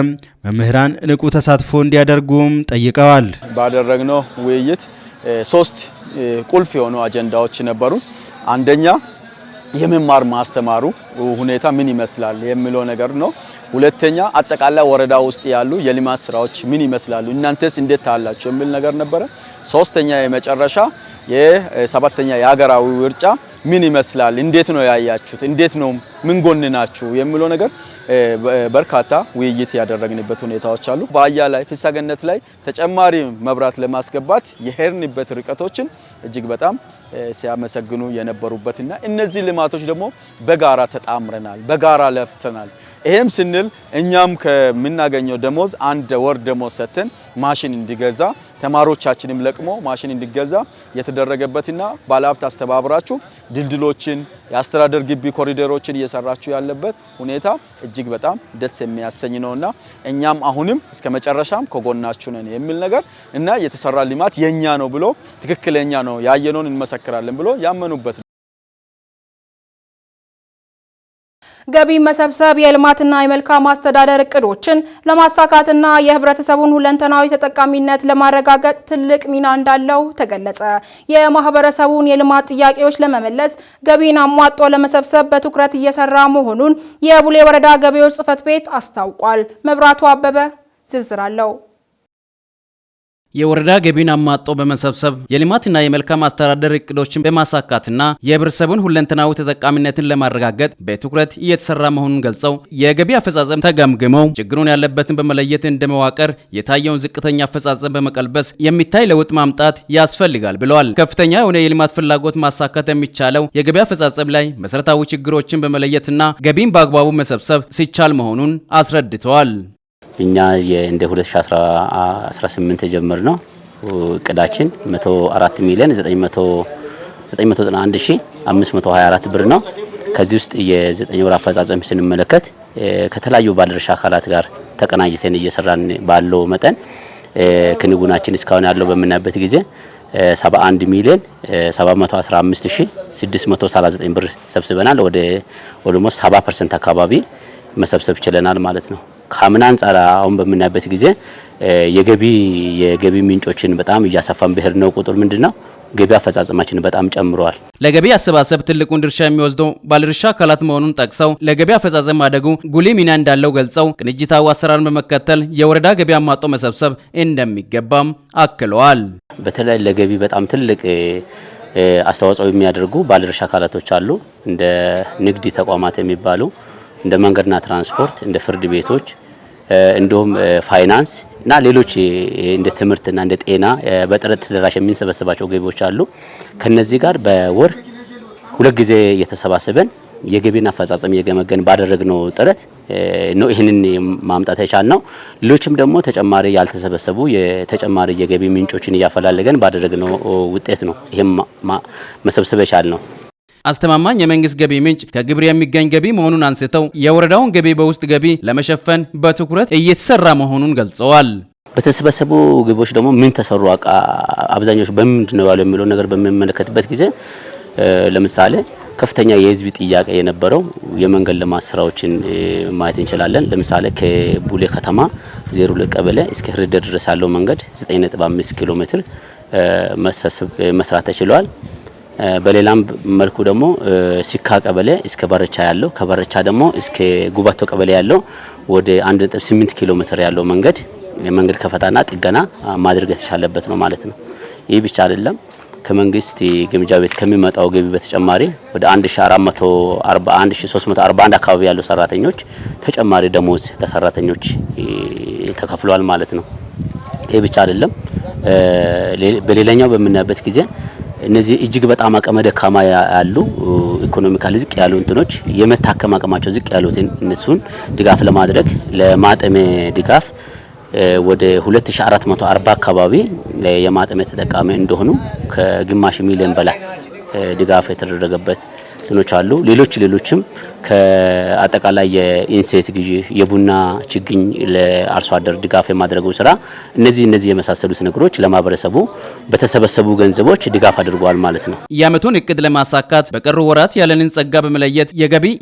መምህራን ንቁ ተሳትፎ እንዲያደርጉም ጠይቀዋል። ባደረግነው ውይይት 3 ቁልፍ የሆኑ አጀንዳዎች ነበሩ። አንደኛ የመማር ማስተማሩ ሁኔታ ምን ይመስላል የሚለው ነገር ነው። ሁለተኛ አጠቃላይ ወረዳ ውስጥ ያሉ የልማት ስራዎች ምን ይመስላሉ እናንተስ እንዴት ታላችሁ የሚል ነገር ነበረ። ሶስተኛ የመጨረሻ የሰባተኛ የሀገራዊ ምርጫ ምን ይመስላል እንዴት ነው ያያችሁት እንዴት ነው ምን ጎን ናችሁ የሚለው ነገር በርካታ ውይይት ያደረግንበት ሁኔታዎች አሉ። በአያ ላይ ፍሳገነት ላይ ተጨማሪ መብራት ለማስገባት የሄርንበት ርቀቶችን እጅግ በጣም ሲያመሰግኑ የነበሩበትና እነዚህ ልማቶች ደግሞ በጋራ ተጣምረናል በጋራ ለፍተናል። ይሄም ስንል እኛም ከምናገኘው ደሞዝ አንድ ወር ደሞዝ ሰተን ማሽን እንዲገዛ ተማሪዎቻችንም ለቅሞ ማሽን እንዲገዛ የተደረገበትና ባለሀብት አስተባብራችሁ ድልድሎችን የአስተዳደር ግቢ ኮሪደሮችን እየሰራችሁ ያለበት ሁኔታ እጅግ በጣም ደስ የሚያሰኝ ነውና እኛም አሁንም እስከ መጨረሻም ከጎናችሁ ነን የሚል ነገር እና የተሰራ ልማት የኛ ነው ብሎ ትክክለኛ ነው ያየነውን እንመሰክራለን ብሎ ያመኑበት ገቢ መሰብሰብ የልማትና የመልካም አስተዳደር እቅዶችን ለማሳካትና የህብረተሰቡን ሁለንተናዊ ተጠቃሚነት ለማረጋገጥ ትልቅ ሚና እንዳለው ተገለጸ። የማህበረሰቡን የልማት ጥያቄዎች ለመመለስ ገቢን አሟጦ ለመሰብሰብ በትኩረት እየሰራ መሆኑን የቡሌ ወረዳ ገቢዎች ጽሕፈት ቤት አስታውቋል። መብራቱ አበበ ዝርዝር አለው። የወረዳ ገቢን አሟጦ በመሰብሰብ የልማትና የመልካም አስተዳደር እቅዶችን በማሳካትና የህብረተሰቡን ሁለንተናዊ ተጠቃሚነትን ለማረጋገጥ በትኩረት እየተሰራ መሆኑን ገልጸው የገቢ አፈጻጸም ተገምግመው ችግሩን ያለበትን በመለየት እንደመዋቀር የታየውን ዝቅተኛ አፈጻጸም በመቀልበስ የሚታይ ለውጥ ማምጣት ያስፈልጋል ብለዋል። ከፍተኛ የሆነ የልማት ፍላጎት ማሳካት የሚቻለው የገቢ አፈጻጸም ላይ መሰረታዊ ችግሮችን በመለየትና ገቢን በአግባቡ መሰብሰብ ሲቻል መሆኑን አስረድተዋል። እኛ እንደ 2018 የጀመርነው እቅዳችን 104 ሚሊዮን 991,524 ብር ነው። ከዚህ ውስጥ የ9 ወር አፈጻጸም ስንመለከት ከተለያዩ ባለድርሻ አካላት ጋር ተቀናጅተን እየሰራን ባለው መጠን ክንውናችን እስካሁን ያለው በምናይበት ጊዜ 71 ሚሊዮን 715,639 ብር ሰብስበናል። ወደ ኦልሞስት 70% አካባቢ መሰብሰብ ችለናል ማለት ነው። ከአምና አንጻር አሁን በምናይበት ጊዜ የገቢ ምንጮችን በጣም እያሰፋን በሄድነው ቁጥር ምንድነው ገቢ አፈጻጸማችን በጣም ጨምሯል። ለገቢ አሰባሰብ ትልቁን ድርሻ የሚወስደው ባለድርሻ አካላት መሆኑን ጠቅሰው ለገቢ አፈጻጸም ማደጉ ጉልህ ሚና እንዳለው ገልጸው ቅንጅታዊ አሰራርን በመከተል የወረዳ ገቢ አሟጦ መሰብሰብ እንደሚገባም አክለዋል። በተለይ ለገቢ በጣም ትልቅ አስተዋጽኦ የሚያደርጉ ባለድርሻ አካላቶች አሉ። እንደ ንግድ ተቋማት የሚባሉ እንደ መንገድና ትራንስፖርት፣ እንደ ፍርድ ቤቶች፣ እንዲሁም ፋይናንስ እና ሌሎች እንደ ትምህርትና እንደ ጤና በጥረት ተደራሽ የምንሰበስባቸው ገቢዎች አሉ። ከነዚህ ጋር በወር 2 ጊዜ የተሰባሰበን የገቢን አፈጻጸም የገመገን ባደረግነው ጥረት ነው ይህንን ማምጣት የቻልነው። ሌሎችም ደግሞ ተጨማሪ ያልተሰበሰቡ የተጨማሪ የገቢ ምንጮችን እያፈላለገን ባደረግነው ውጤት ነው ይሄም መሰብሰብ የቻልነው። አስተማማኝ የመንግስት ገቢ ምንጭ ከግብር የሚገኝ ገቢ መሆኑን አንስተው የወረዳውን ገቢ በውስጥ ገቢ ለመሸፈን በትኩረት እየተሰራ መሆኑን ገልጸዋል። በተሰበሰቡ ግቦች ደግሞ ምን ተሰሩ አብዛኞቹ በምንድን ነው ያለው የሚለው ነገር በሚመለከትበት ጊዜ ለምሳሌ ከፍተኛ የህዝብ ጥያቄ የነበረው የመንገድ ልማት ስራዎችን ማየት እንችላለን። ለምሳሌ ከቡሌ ከተማ 02 ቀበሌ እስከ ህርደር ድረስ ያለው መንገድ 9.5 ኪሎ ሜትር መስራት ተችሏል። በሌላም መልኩ ደግሞ ሲካ ቀበሌ እስከ በረቻ ያለው ከበረቻ ደግሞ እስከ ጉባቶ ቀበሌ ያለው ወደ 1.8 ኪሎ ሜትር ያለው መንገድ የመንገድ ከፈታና ጥገና ማድረግ የተቻለበት ነው ማለት ነው። ይህ ብቻ አይደለም። ከመንግስት ግምጃ ቤት ከሚመጣው ገቢ በተጨማሪ ወደ 1341 አካባቢ ያሉ ሰራተኞች ተጨማሪ ደሞዝ ለሰራተኞች ተከፍሏል ማለት ነው። ይህ ብቻ አይደለም። በሌላኛው በምናይበት ጊዜ እነዚህ እጅግ በጣም አቅመ ደካማ ያሉ ኢኮኖሚካሊ ዝቅ ያሉ እንትኖች የመታከም አቅማቸው ዝቅ ያሉትን እነሱን ድጋፍ ለማድረግ ለማጠሜ ድጋፍ ወደ 2440 አካባቢ የማጠሜ ተጠቃሚ እንደሆኑ ከግማሽ ሚሊዮን በላይ ድጋፍ የተደረገበት እንትኖች አሉ። ሌሎችም ከአጠቃላይ የኢንሴት ግዢ የቡና ችግኝ ለአርሶ አደር ድጋፍ የማድረጉ ስራ እነዚህ የመሳሰሉት ነገሮች ለማህበረሰቡ በተሰበሰቡ ገንዘቦች ድጋፍ አድርጓል ማለት ነው። የዓመቱን እቅድ ለማሳካት በቀሩ ወራት ያለንን ጸጋ በመለየት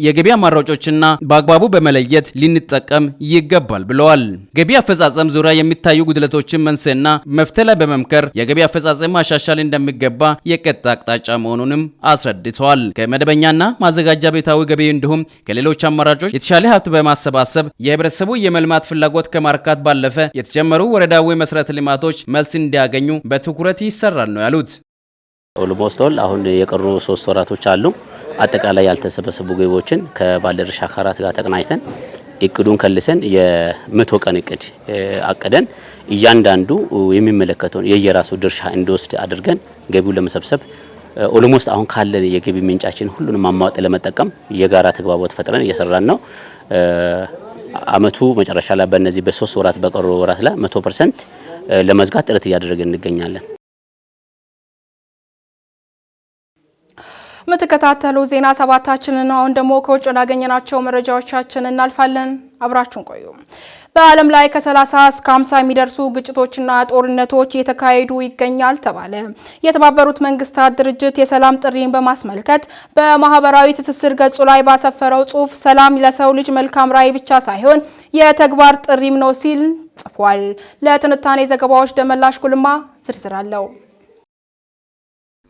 የገቢ አማራጮችና በአግባቡ በመለየት ልንጠቀም ይገባል ብለዋል። ገቢ አፈጻጸም ዙሪያ የሚታዩ ጉድለቶችን መንስኤና መፍትሄ ላይ በመምከር የገቢ አፈጻጸም ማሻሻል እንደሚገባ የቀጣይ አቅጣጫ መሆኑንም አስረድተዋል። ከመደበኛ መደበኛና ማዘጋጃ ቤታዊ ገቢ እንዲሁም ከሌሎች አማራጮች የተሻለ ሀብት በማሰባሰብ የህብረተሰቡ የመልማት ፍላጎት ከማርካት ባለፈ የተጀመሩ ወረዳዊ መሰረተ ልማቶች መልስ እንዲያገኙ በትኩረት ይሰራል ነው ያሉት። ኦልሞስት ኦል አሁን የቀሩ 3 ወራቶች አሉ። አጠቃላይ ያልተሰበሰቡ ገቢዎችን ከባለድርሻ አካላት ጋር ተቀናጅተን እቅዱን ከልሰን የ100 ቀን እቅድ አቀደን እያንዳንዱ የሚመለከተውን የየራሱ ድርሻ እንዲወስድ አድርገን ገቢውን ለመሰብሰብ ኦልሞስት አሁን ካለን የገቢ ምንጫችን ሁሉንም አሟጥ ለመጠቀም የጋራ ተግባቦት ፈጥረን እየሰራን ነው። አመቱ መጨረሻ ላይ በእነዚህ በ3 ወራት በቀሩ ወራት ላይ 100% ለመዝጋት ጥረት እያደረግን እንገኛለን። ምትከታተሉ ዜና ሰባታችንን አሁን ደግሞ ከውጭ ላገኘናቸው መረጃዎቻችን እናልፋለን። አብራችሁን ቆዩ። በዓለም ላይ ከ30 እስከ 50 የሚደርሱ ግጭቶችና ጦርነቶች እየተካሄዱ ይገኛል ተባለ። የተባበሩት መንግስታት ድርጅት የሰላም ጥሪን በማስመልከት በማህበራዊ ትስስር ገጹ ላይ ባሰፈረው ጽሑፍ ሰላም ለሰው ልጅ መልካም ራዕይ ብቻ ሳይሆን የተግባር ጥሪም ነው ሲል ጽፏል። ለትንታኔ ዘገባዎች ደመላሽ ጉልማ ዝርዝር አለው።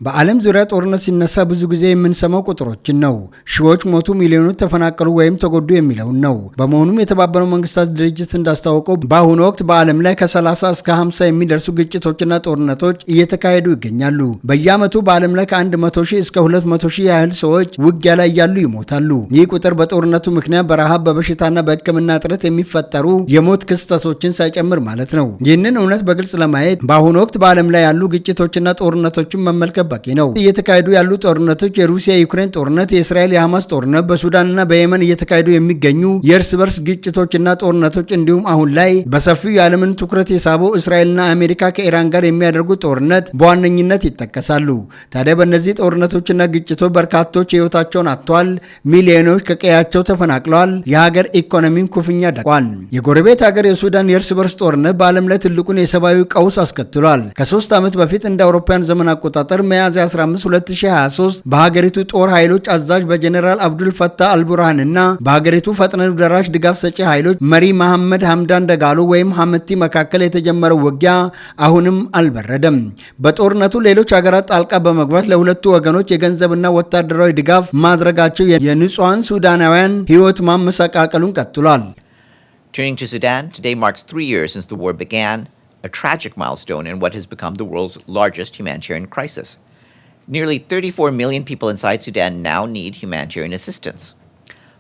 በዓለም ዙሪያ ጦርነት ሲነሳ ብዙ ጊዜ የምንሰማው ቁጥሮችን ነው። ሺዎች ሞቱ፣ ሚሊዮኖች ተፈናቀሉ ወይም ተጎዱ የሚለውን ነው። በመሆኑም የተባበሩት መንግስታት ድርጅት እንዳስታወቀው በአሁኑ ወቅት በዓለም ላይ ከ30 እስከ 50 የሚደርሱ ግጭቶችና ጦርነቶች እየተካሄዱ ይገኛሉ። በየዓመቱ በዓለም ላይ ከ100 ሺህ እስከ 200 ሺህ ያህል ሰዎች ውጊያ ላይ ያሉ ይሞታሉ። ይህ ቁጥር በጦርነቱ ምክንያት በረሃብ በበሽታና በሕክምና እጥረት የሚፈጠሩ የሞት ክስተቶችን ሳይጨምር ማለት ነው። ይህንን እውነት በግልጽ ለማየት በአሁኑ ወቅት በዓለም ላይ ያሉ ግጭቶችና ጦርነቶችን መመልከት በቂ ነው። እየተካሄዱ ያሉ ጦርነቶች የሩሲያ ዩክሬን ጦርነት፣ የእስራኤል የሐማስ ጦርነት፣ በሱዳንና በየመን እየተካሄዱ የሚገኙ የእርስ በርስ ግጭቶችና ጦርነቶች እንዲሁም አሁን ላይ በሰፊው የዓለምን ትኩረት የሳበው እስራኤልና አሜሪካ ከኢራን ጋር የሚያደርጉት ጦርነት በዋነኝነት ይጠቀሳሉ። ታዲያ በእነዚህ ጦርነቶችና ግጭቶች በርካቶች ሕይወታቸውን አጥተዋል፣ ሚሊዮኖች ከቀያቸው ተፈናቅለዋል፣ የሀገር ኢኮኖሚም ክፉኛ ደቋል። የጎረቤት ሀገር የሱዳን የእርስ በርስ ጦርነት በዓለም ላይ ትልቁን የሰብአዊ ቀውስ አስከትሏል። ከ3 ዓመት በፊት እንደ አውሮፓውያን ዘመን አቆጣጠር ሚያዝያ 15 2023 በሀገሪቱ ጦር ኃይሎች አዛዥ በጀነራል አብዱል ፈታህ አልቡርሃን እና በሀገሪቱ ፈጥኖ ደራሽ ድጋፍ ሰጪ ኃይሎች መሪ መሐመድ ሐምዳን ደጋሎ ወይም ሐመቲ መካከል የተጀመረው ውጊያ አሁንም አልበረደም። በጦርነቱ ሌሎች ሀገራት ጣልቃ በመግባት ለሁለቱ ወገኖች የገንዘብና ወታደራዊ ድጋፍ ማድረጋቸው የንጹሃን ሱዳናውያን ሕይወት ማመሰቃቀሉን ቀጥሏል። Turning to Sudan, today marks 3 years since the war began, a tragic milestone in what has become the world's largest humanitarian crisis. Nearly 34 million people inside Sudan now need humanitarian assistance.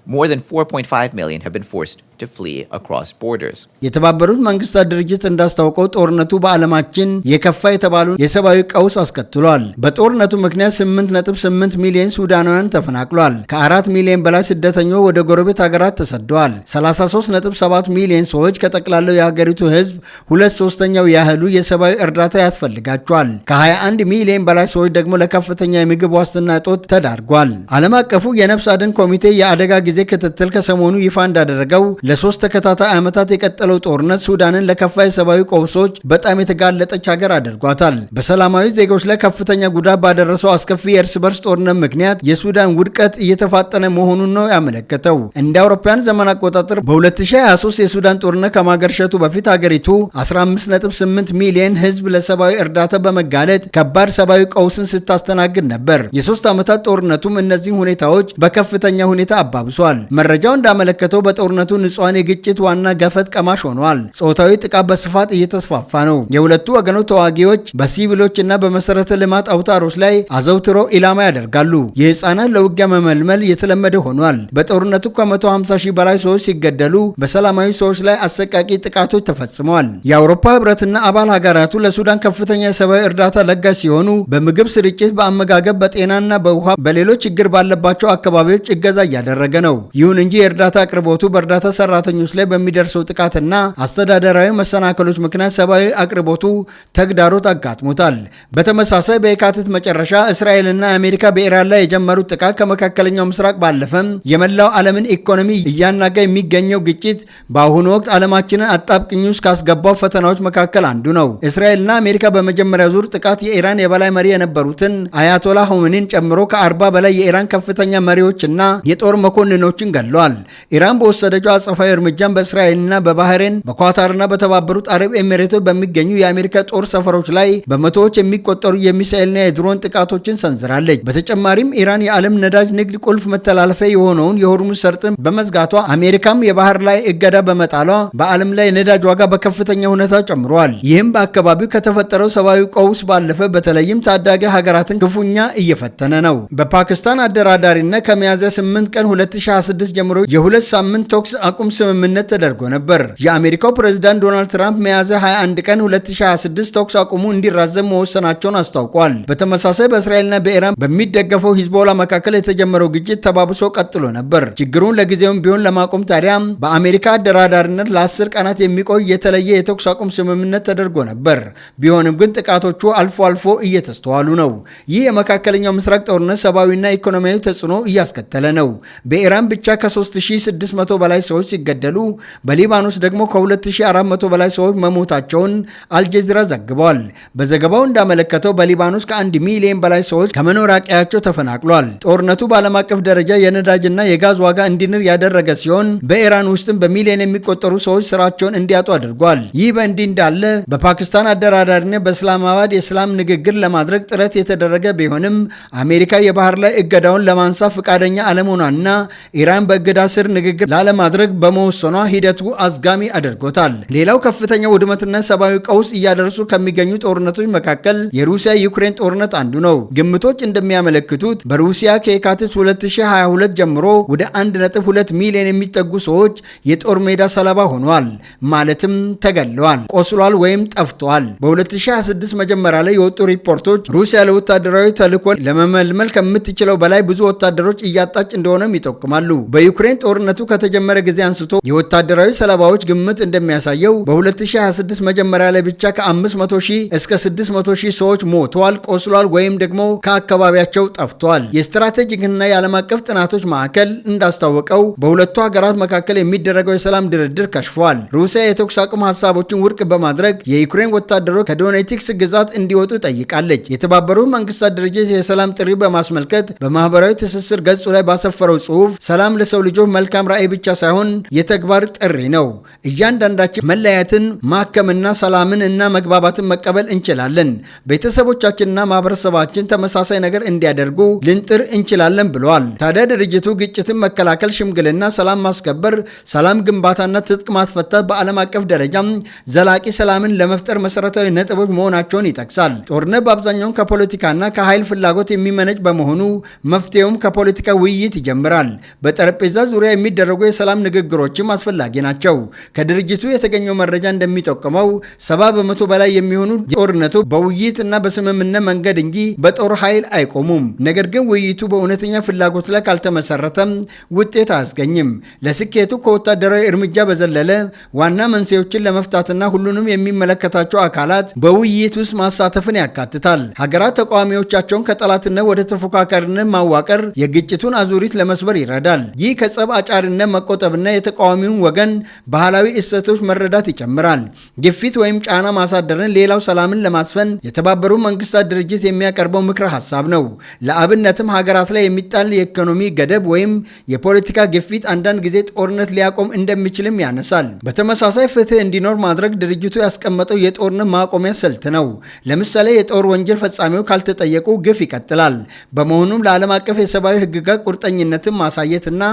More than 4.5 million have been forced to flee across borders. የተባበሩት መንግስታት ድርጅት እንዳስታወቀው ጦርነቱ በዓለማችን የከፋ የተባሉ የሰብአዊ ቀውስ አስከትሏል። በጦርነቱ ምክንያት 8.8 ሚሊዮን ሱዳናውያን ተፈናቅሏል። ከ4 ሚሊዮን በላይ ስደተኞች ወደ ጎረቤት ሀገራት ተሰደዋል። 33.7 ሚሊዮን ሰዎች ከጠቅላላው የሀገሪቱ ህዝብ 2/3 ያህሉ የሰብአዊ እርዳታ ያስፈልጋቸዋል። ከ21 ሚሊዮን በላይ ሰዎች ደግሞ ለከፍተኛ የምግብ ዋስትና እጦት ተዳርጓል። ዓለም አቀፉ የነፍስ አድን ኮሚቴ የአደጋ ጊዜ ክትትል ከሰሞኑ ይፋ እንዳደረገው ለ3 ተከታታይ ዓመታት የቀጠለው ጦርነት ሱዳንን ለከፋ የሰብአዊ ቀውሶች በጣም የተጋለጠች ሀገር አድርጓታል። በሰላማዊ ዜጎች ላይ ከፍተኛ ጉዳት ባደረሰው አስከፊ የእርስ በርስ ጦርነት ምክንያት የሱዳን ውድቀት እየተፋጠነ መሆኑን ነው ያመለከተው። እንደ አውሮፓውያን ዘመን አቆጣጠር በ2023 የሱዳን ጦርነት ከማገርሸቱ በፊት ሀገሪቱ 15.8 ሚሊዮን ህዝብ ለሰብአዊ እርዳታ በመጋለጥ ከባድ ሰብአዊ ቀውስን ስታስተናግድ ነበር። የ3 ዓመታት ጦርነቱም እነዚህ ሁኔታዎች በከፍተኛ ሁኔታ አባብሷል። መረጃው እንዳመለከተው በጦርነቱ ንጹሃን የግጭት ዋና ገፈት ቀማሽ ሆነዋል። ጾታዊ ጥቃት በስፋት እየተስፋፋ ነው። የሁለቱ ወገኖች ተዋጊዎች በሲቪሎችና በመሰረተ ልማት አውታሮች ላይ አዘውትረው ኢላማ ያደርጋሉ። የህፃናት ለውጊያ መመልመል የተለመደ ሆኗል። በጦርነቱ ከ150 ሺህ በላይ ሰዎች ሲገደሉ በሰላማዊ ሰዎች ላይ አሰቃቂ ጥቃቶች ተፈጽመዋል። የአውሮፓ ህብረትና አባል ሀገራቱ ለሱዳን ከፍተኛ የሰብአዊ እርዳታ ለጋሽ ሲሆኑ በምግብ ስርጭት፣ በአመጋገብ፣ በጤናና በውሃ በሌሎች ችግር ባለባቸው አካባቢዎች እገዛ እያደረገ ነው። ይሁን እንጂ የእርዳታ አቅርቦቱ በእርዳታ ሰራተኞች ላይ በሚደርሰው ጥቃትና አስተዳደራዊ መሰናከሎች ምክንያት ሰብአዊ አቅርቦቱ ተግዳሮት አጋጥሞታል። በተመሳሳይ በየካቲት መጨረሻ እስራኤልና አሜሪካ በኢራን ላይ የጀመሩት ጥቃት ከመካከለኛው ምስራቅ ባለፈም የመላው ዓለምን ኢኮኖሚ እያናጋ የሚገኘው ግጭት በአሁኑ ወቅት ዓለማችንን አጣብቅኝ ውስጥ ካስገባው ፈተናዎች መካከል አንዱ ነው። እስራኤልና አሜሪካ በመጀመሪያ ዙር ጥቃት የኢራን የበላይ መሪ የነበሩትን አያቶላ ሆሜኒን ጨምሮ ከ40 በላይ የኢራን ከፍተኛ መሪዎችና የጦር መኮንኖችን ገድለዋል። ኢራን በወሰደችው አጸፋ አጸፋዊ እርምጃን በእስራኤልና በባህሬን በኳታርና በተባበሩት አረብ ኤሚሬቶች በሚገኙ የአሜሪካ ጦር ሰፈሮች ላይ በመቶዎች የሚቆጠሩ የሚሳኤልና የድሮን ጥቃቶችን ሰንዝራለች። በተጨማሪም ኢራን የዓለም ነዳጅ ንግድ ቁልፍ መተላለፊያ የሆነውን የሆርሙዝ ሰርጥን በመዝጋቷ አሜሪካም የባህር ላይ እገዳ በመጣሏ በዓለም ላይ የነዳጅ ዋጋ በከፍተኛ ሁኔታ ጨምሯል። ይህም በአካባቢው ከተፈጠረው ሰብአዊ ቀውስ ባለፈ በተለይም ታዳጊ ሀገራትን ክፉኛ እየፈተነ ነው። በፓኪስታን አደራዳሪነት ከሚያዝያ 8 ቀን 2026 ጀምሮ የሁለት ሳምንት ተኩስ አቁም ስምምነት ተደርጎ ነበር። የአሜሪካው ፕሬዝዳንት ዶናልድ ትራምፕ ሚያዝያ 21 ቀን 2026 ተኩስ አቁሙ እንዲራዘም መወሰናቸውን አስታውቋል። በተመሳሳይ በእስራኤልና በኢራን በሚደገፈው ሂዝቦላ መካከል የተጀመረው ግጭት ተባብሶ ቀጥሎ ነበር። ችግሩን ለጊዜውም ቢሆን ለማቆም ታዲያ በአሜሪካ አደራዳሪነት ለ10 ቀናት የሚቆይ የተለየ የተኩስ አቁም ስምምነት ተደርጎ ነበር። ቢሆንም ግን ጥቃቶቹ አልፎ አልፎ እየተስተዋሉ ነው። ይህ የመካከለኛው ምስራቅ ጦርነት ሰብአዊና ኢኮኖሚያዊ ተጽዕኖ እያስከተለ ነው። በኢራን ብቻ ከ3600 በላይ ሰዎች ሲገደሉ በሊባኖስ ደግሞ ከ2400 በላይ ሰዎች መሞታቸውን አልጀዚራ ዘግቧል። በዘገባው እንዳመለከተው በሊባኖስ ከ1 ሚሊዮን በላይ ሰዎች ከመኖሪያ ቀያቸው ተፈናቅሏል። ጦርነቱ በዓለም አቀፍ ደረጃ የነዳጅና የጋዝ ዋጋ እንዲንር ያደረገ ሲሆን በኢራን ውስጥም በሚሊዮን የሚቆጠሩ ሰዎች ስራቸውን እንዲያጡ አድርጓል። ይህ በእንዲህ እንዳለ በፓኪስታን አደራዳሪነት በእስላማባድ የሰላም ንግግር ለማድረግ ጥረት የተደረገ ቢሆንም አሜሪካ የባህር ላይ እገዳውን ለማንሳት ፈቃደኛ አለመሆኗና ኢራን በእገዳ ስር ንግግር ላለማድረግ በመወሰኗ ሂደቱ አዝጋሚ አድርጎታል። ሌላው ከፍተኛ ውድመትና ሰብአዊ ቀውስ እያደረሱ ከሚገኙ ጦርነቶች መካከል የሩሲያ ዩክሬን ጦርነት አንዱ ነው። ግምቶች እንደሚያመለክቱት በሩሲያ ከየካቲት 2022 ጀምሮ ወደ 1.2 ሚሊዮን የሚጠጉ ሰዎች የጦር ሜዳ ሰለባ ሆኗል፣ ማለትም ተገለዋል፣ ቆስሏል ወይም ጠፍቷል። በ2026 መጀመሪያ ላይ የወጡ ሪፖርቶች ሩሲያ ለወታደራዊ ተልዕኮ ለመመልመል ከምትችለው በላይ ብዙ ወታደሮች እያጣች እንደሆነም ይጠቁማሉ። በዩክሬን ጦርነቱ ከተጀመረ ጊዜ አንስቶ የወታደራዊ ሰለባዎች ግምት እንደሚያሳየው በ2026 መጀመሪያ ላይ ብቻ ከ500 ሺህ እስከ 600 ሺህ ሰዎች ሞተዋል፣ ቆስሏል ወይም ደግሞ ከአካባቢያቸው ጠፍቷል። የስትራቴጂክና የዓለም አቀፍ ጥናቶች ማዕከል እንዳስታወቀው በሁለቱ ሀገራት መካከል የሚደረገው የሰላም ድርድር ከሽፏል። ሩሲያ የተኩስ አቁም ሀሳቦችን ውድቅ በማድረግ የዩክሬን ወታደሮች ከዶኔቲክስ ግዛት እንዲወጡ ጠይቃለች። የተባበሩት መንግስታት ድርጅት የሰላም ጥሪ በማስመልከት በማህበራዊ ትስስር ገጹ ላይ ባሰፈረው ጽሑፍ ሰላም ለሰው ልጆች መልካም ራዕይ ብቻ ሳይሆን የተግባር ጥሪ ነው። እያንዳንዳችን መለያየትን ማከምና ሰላምን እና መግባባትን መቀበል እንችላለን። ቤተሰቦቻችንና ማህበረሰባችን ተመሳሳይ ነገር እንዲያደርጉ ልንጥር እንችላለን ብለዋል። ታዲያ ድርጅቱ ግጭትን መከላከል፣ ሽምግልና፣ ሰላም ማስከበር፣ ሰላም ግንባታና ትጥቅ ማስፈታት በዓለም አቀፍ ደረጃም ዘላቂ ሰላምን ለመፍጠር መሰረታዊ ነጥቦች መሆናቸውን ይጠቅሳል። ጦርነት በአብዛኛው ከፖለቲካና ከኃይል ፍላጎት የሚመነጭ በመሆኑ መፍትሄውም ከፖለቲካ ውይይት ይጀምራል። በጠረጴዛ ዙሪያ የሚደረጉ የሰላም ንግግሮችም አስፈላጊ ናቸው። ከድርጅቱ የተገኘው መረጃ እንደሚጠቁመው 70% በላይ የሚሆኑ ጦርነቱ በውይይትና በስምምነት መንገድ እንጂ በጦር ኃይል አይቆሙም። ነገር ግን ውይይቱ በእውነተኛ ፍላጎት ላይ ካልተመሰረተም ውጤት አያስገኝም። ለስኬቱ ከወታደራዊ እርምጃ በዘለለ ዋና መንስኤዎችን ለመፍታትና ሁሉንም የሚመለከታቸው አካላት በውይይት ውስጥ ማሳተፍን ያካትታል። ሀገራት ተቃዋሚዎቻቸውን ከጠላትነት ወደ ተፎካካሪነት ማዋቀር የግጭቱን አዙሪት ለመስበር ይረዳል። ይህ ከጸብ አጫሪነት መቆጠብና የተቃዋሚውን ወገን ባህላዊ እሴቶች መረዳት ይጨምራል። ግፊት ወይም ጫና ማሳደርን ሌላው ሰላምን ለማስፈን የተባበሩት መንግስታት ድርጅት የሚያቀርበው ምክረ ሀሳብ ነው። ለአብነትም ሀገራት ላይ የሚጣል የኢኮኖሚ ገደብ ወይም የፖለቲካ ግፊት አንዳንድ ጊዜ ጦርነት ሊያቆም እንደሚችልም ያነሳል። በተመሳሳይ ፍትህ እንዲኖር ማድረግ ድርጅቱ ያስቀመጠው የጦርነት ማቆሚያ ስልት ነው። ለምሳሌ የጦር ወንጀል ፈጻሚዎች ካልተጠየቁ ግፍ ይቀጥላል። በመሆኑም ለዓለም አቀፍ የሰብአዊ ህግጋት ቁርጠኝነትን ማሳየትና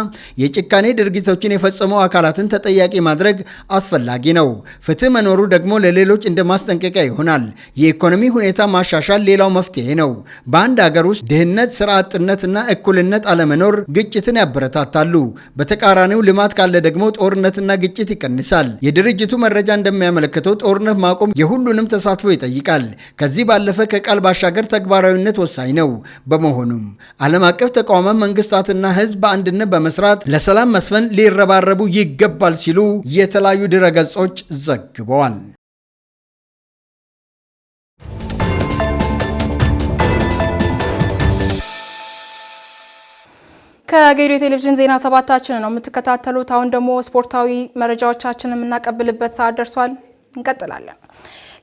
የጭካኔ ድርጊቶችን የፈጸሙ አካላትን ተጠያቂ ማድረግ አስፈላጊ ነው። ፍትህ መኖሩ ደግሞ ለሌሎች እንደ ማስጠንቀቂያ ይሆናል። የኢኮኖሚ ሁኔታ ማሻሻል ሌላው መፍትሄ ነው። በአንድ ሀገር ውስጥ ድህነት፣ ስራ አጥነትና እኩልነት አለመኖር ግጭትን ያበረታታሉ። በተቃራኒው ልማት ካለ ደግሞ ጦርነትና ግጭት ይቀንሳል። የድርጅቱ መረጃ እንደሚያመለክተው ጦርነት ማቆም የሁሉንም ተሳትፎ ይጠይቃል። ከዚህ ባለፈ ከቃል ባሻገር ተግባራዊነት ወሳኝ ነው። በመሆኑም ዓለም አቀፍ ተቋማት፣ መንግስታትና ህዝብ በአንድነት በመስራት ለሰላም መስፈን ሊረባረቡ ይገባል ሲሉ የተለያዩ ድረገጾች ዘግበዋል። ከጌዲዮ ቴሌቪዥን ዜና ሰባታችን ነው የምትከታተሉት። አሁን ደግሞ ስፖርታዊ መረጃዎቻችንን የምናቀብልበት ሰዓት ደርሷል። እንቀጥላለን።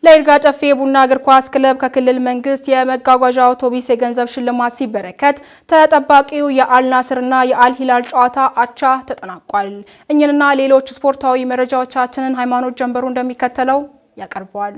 ለይርጋ ጨፌ ቡና እግር ኳስ ክለብ ከክልል መንግስት የመጓጓዣ አውቶቡስ የገንዘብ ሽልማት ሲበረከት ተጠባቂው የአልናስርና የአልሂላል ጨዋታ አቻ ተጠናቋል። እኚህንና ሌሎች ስፖርታዊ መረጃዎቻችንን ሃይማኖት ጀንበሩ እንደሚከተለው ያቀርበዋል።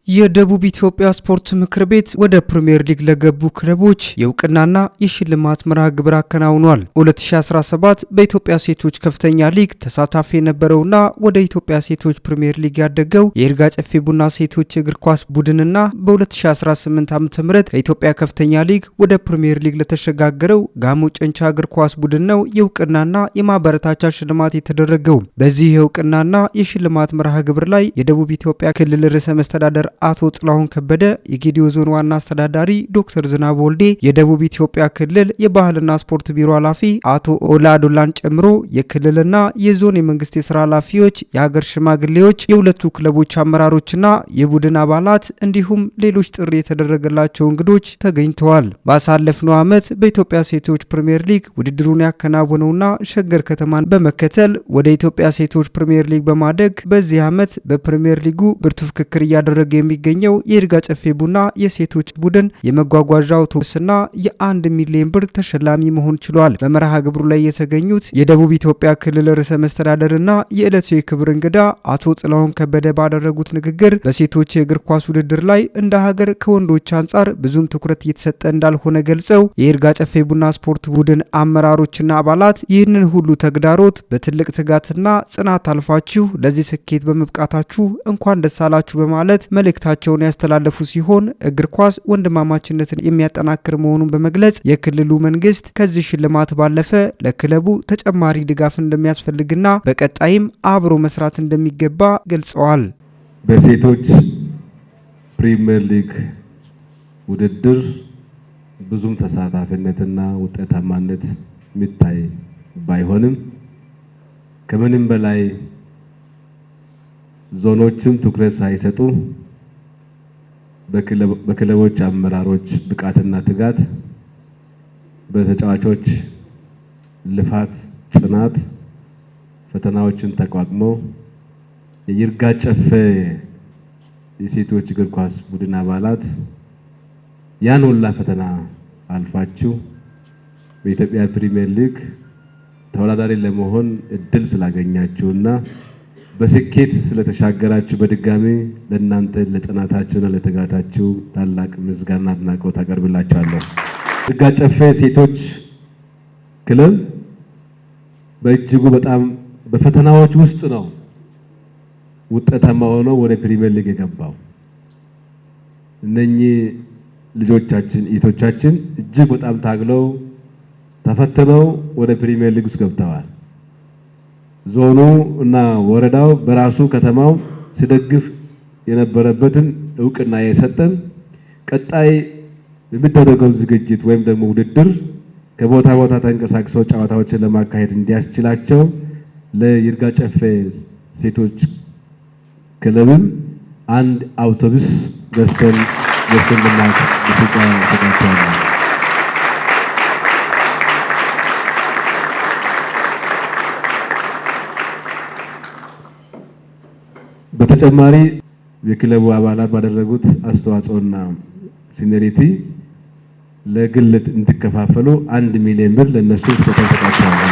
የደቡብ ኢትዮጵያ ስፖርት ምክር ቤት ወደ ፕሪሚየር ሊግ ለገቡ ክለቦች የእውቅናና የሽልማት መርሃ ግብር አከናውኗል። 2017 በኢትዮጵያ ሴቶች ከፍተኛ ሊግ ተሳታፊ የነበረውና ወደ ኢትዮጵያ ሴቶች ፕሪሚየር ሊግ ያደገው የይርጋ ጨፌ ቡና ሴቶች እግር ኳስ ቡድንና በ2018 ዓ.ም ከኢትዮጵያ ከፍተኛ ሊግ ወደ ፕሪሚየር ሊግ ለተሸጋገረው ጋሞ ጨንቻ እግር ኳስ ቡድን ነው የእውቅናና የማበረታቻ ሽልማት የተደረገው። በዚህ የእውቅናና የሽልማት መርሃ ግብር ላይ የደቡብ ኢትዮጵያ ክልል ርዕሰ መስተዳደር አቶ ጥላሁን ከበደ፣ የጌዲዮ ዞን ዋና አስተዳዳሪ ዶክተር ዝናብ ወልዴ፣ የደቡብ ኢትዮጵያ ክልል የባህልና ስፖርት ቢሮ ኃላፊ አቶ ኦላዶላን ጨምሮ የክልልና የዞን የመንግስት የስራ ኃላፊዎች፣ የሀገር ሽማግሌዎች፣ የሁለቱ ክለቦች አመራሮችና የቡድን አባላት እንዲሁም ሌሎች ጥሪ የተደረገላቸው እንግዶች ተገኝተዋል። ባሳለፍነው ዓመት በኢትዮጵያ ሴቶች ፕሪሚየር ሊግ ውድድሩን ያከናወነውና ሸገር ከተማን በመከተል ወደ ኢትዮጵያ ሴቶች ፕሪሚየር ሊግ በማደግ በዚህ ዓመት በፕሪሚየር ሊጉ ብርቱ ፍክክር እያደረገ የሚገኘው የይርጋ ጨፌ ቡና የሴቶች ቡድን የመጓጓዣ አውቶቡስና የ1 ሚሊዮን ብር ተሸላሚ መሆን ችሏል። በመርሃ ግብሩ ላይ የተገኙት የደቡብ ኢትዮጵያ ክልል ርዕሰ መስተዳደርና የዕለቱ የክብር እንግዳ አቶ ጥላሁን ከበደ ባደረጉት ንግግር በሴቶች የእግር ኳስ ውድድር ላይ እንደ ሀገር ከወንዶች አንጻር ብዙም ትኩረት እየተሰጠ እንዳልሆነ ገልጸው የይርጋ ጨፌ ቡና ስፖርት ቡድን አመራሮችና አባላት ይህንን ሁሉ ተግዳሮት በትልቅ ትጋትና ጽናት አልፋችሁ ለዚህ ስኬት በመብቃታችሁ እንኳን ደስ አላችሁ በማለት መልእክታቸውን ያስተላለፉ ሲሆን እግር ኳስ ወንድማማችነትን የሚያጠናክር መሆኑን በመግለጽ የክልሉ መንግስት ከዚህ ሽልማት ባለፈ ለክለቡ ተጨማሪ ድጋፍ እንደሚያስፈልግና በቀጣይም አብሮ መስራት እንደሚገባ ገልጸዋል። በሴቶች ፕሪሚየር ሊግ ውድድር ብዙም ተሳታፊነትና ውጤታማነት የሚታይ ባይሆንም ከምንም በላይ ዞኖችም ትኩረት ሳይሰጡ በክለቦች አመራሮች ብቃትና ትጋት፣ በተጫዋቾች ልፋት፣ ጽናት ፈተናዎችን ተቋቁሞ የይርጋ ጨፌ የሴቶች እግር ኳስ ቡድን አባላት ያን ሁላ ፈተና አልፋችሁ በኢትዮጵያ ፕሪሚየር ሊግ ተወዳዳሪ ለመሆን እድል ስላገኛችሁና በስኬት ስለተሻገራችሁ በድጋሚ ለእናንተ ለጽናታችሁና ለትጋታችሁ ታላቅ ምስጋና አድናቆት አቀርብላችኋለሁ። ይርጋ ጨፌ ሴቶች ክለብ በእጅጉ በጣም በፈተናዎች ውስጥ ነው ውጤታማ ሆኖ ወደ ፕሪሚየር ሊግ የገባው። እነኚህ ልጆቻችን እህቶቻችን እጅግ በጣም ታግለው ተፈትነው ወደ ፕሪሚየር ሊግ ውስጥ ገብተዋል። ዞኑ እና ወረዳው በራሱ ከተማው ሲደግፍ የነበረበትን እውቅና የሰጠን ቀጣይ የሚደረገው ዝግጅት ወይም ደግሞ ውድድር ከቦታ ቦታ ተንቀሳቅሰው ጨዋታዎችን ለማካሄድ እንዲያስችላቸው ለይርጋ ጨፌ ሴቶች ክለብም አንድ አውቶቡስ ገዝተን ለሽልማት ተዘጋጅተናል። በተጨማሪ የክለቡ አባላት ባደረጉት አስተዋጽኦና ሲኒሪቲ ለግል እንዲከፋፈሉ 1 ሚሊዮን ብር ለነሱ ተሰጥቷቸዋል።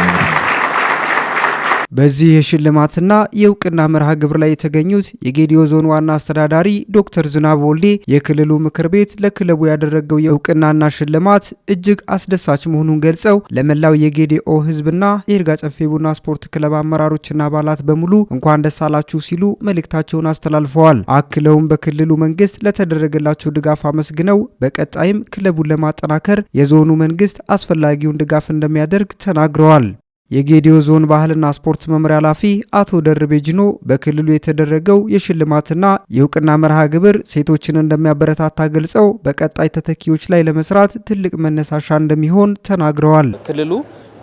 በዚህ የሽልማትና የእውቅና መርሃ ግብር ላይ የተገኙት የጌዲዮ ዞን ዋና አስተዳዳሪ ዶክተር ዝናብ ወልዴ የክልሉ ምክር ቤት ለክለቡ ያደረገው የእውቅናና ሽልማት እጅግ አስደሳች መሆኑን ገልጸው ለመላው የጌዲኦ ሕዝብና የይርጋ ጨፌ ቡና ስፖርት ክለብ አመራሮችና አባላት በሙሉ እንኳን ደስ አላችሁ ሲሉ መልእክታቸውን አስተላልፈዋል። አክለውም በክልሉ መንግስት ለተደረገላቸው ድጋፍ አመስግነው በቀጣይም ክለቡን ለማጠናከር የዞኑ መንግስት አስፈላጊውን ድጋፍ እንደሚያደርግ ተናግረዋል። የጌዲዮ ዞን ባህልና ስፖርት መምሪያ ኃላፊ አቶ ደርቤ ጅኖ በክልሉ የተደረገው የሽልማትና የእውቅና መርሃ ግብር ሴቶችን እንደሚያበረታታ ገልጸው በቀጣይ ተተኪዎች ላይ ለመስራት ትልቅ መነሳሻ እንደሚሆን ተናግረዋል። ክልሉ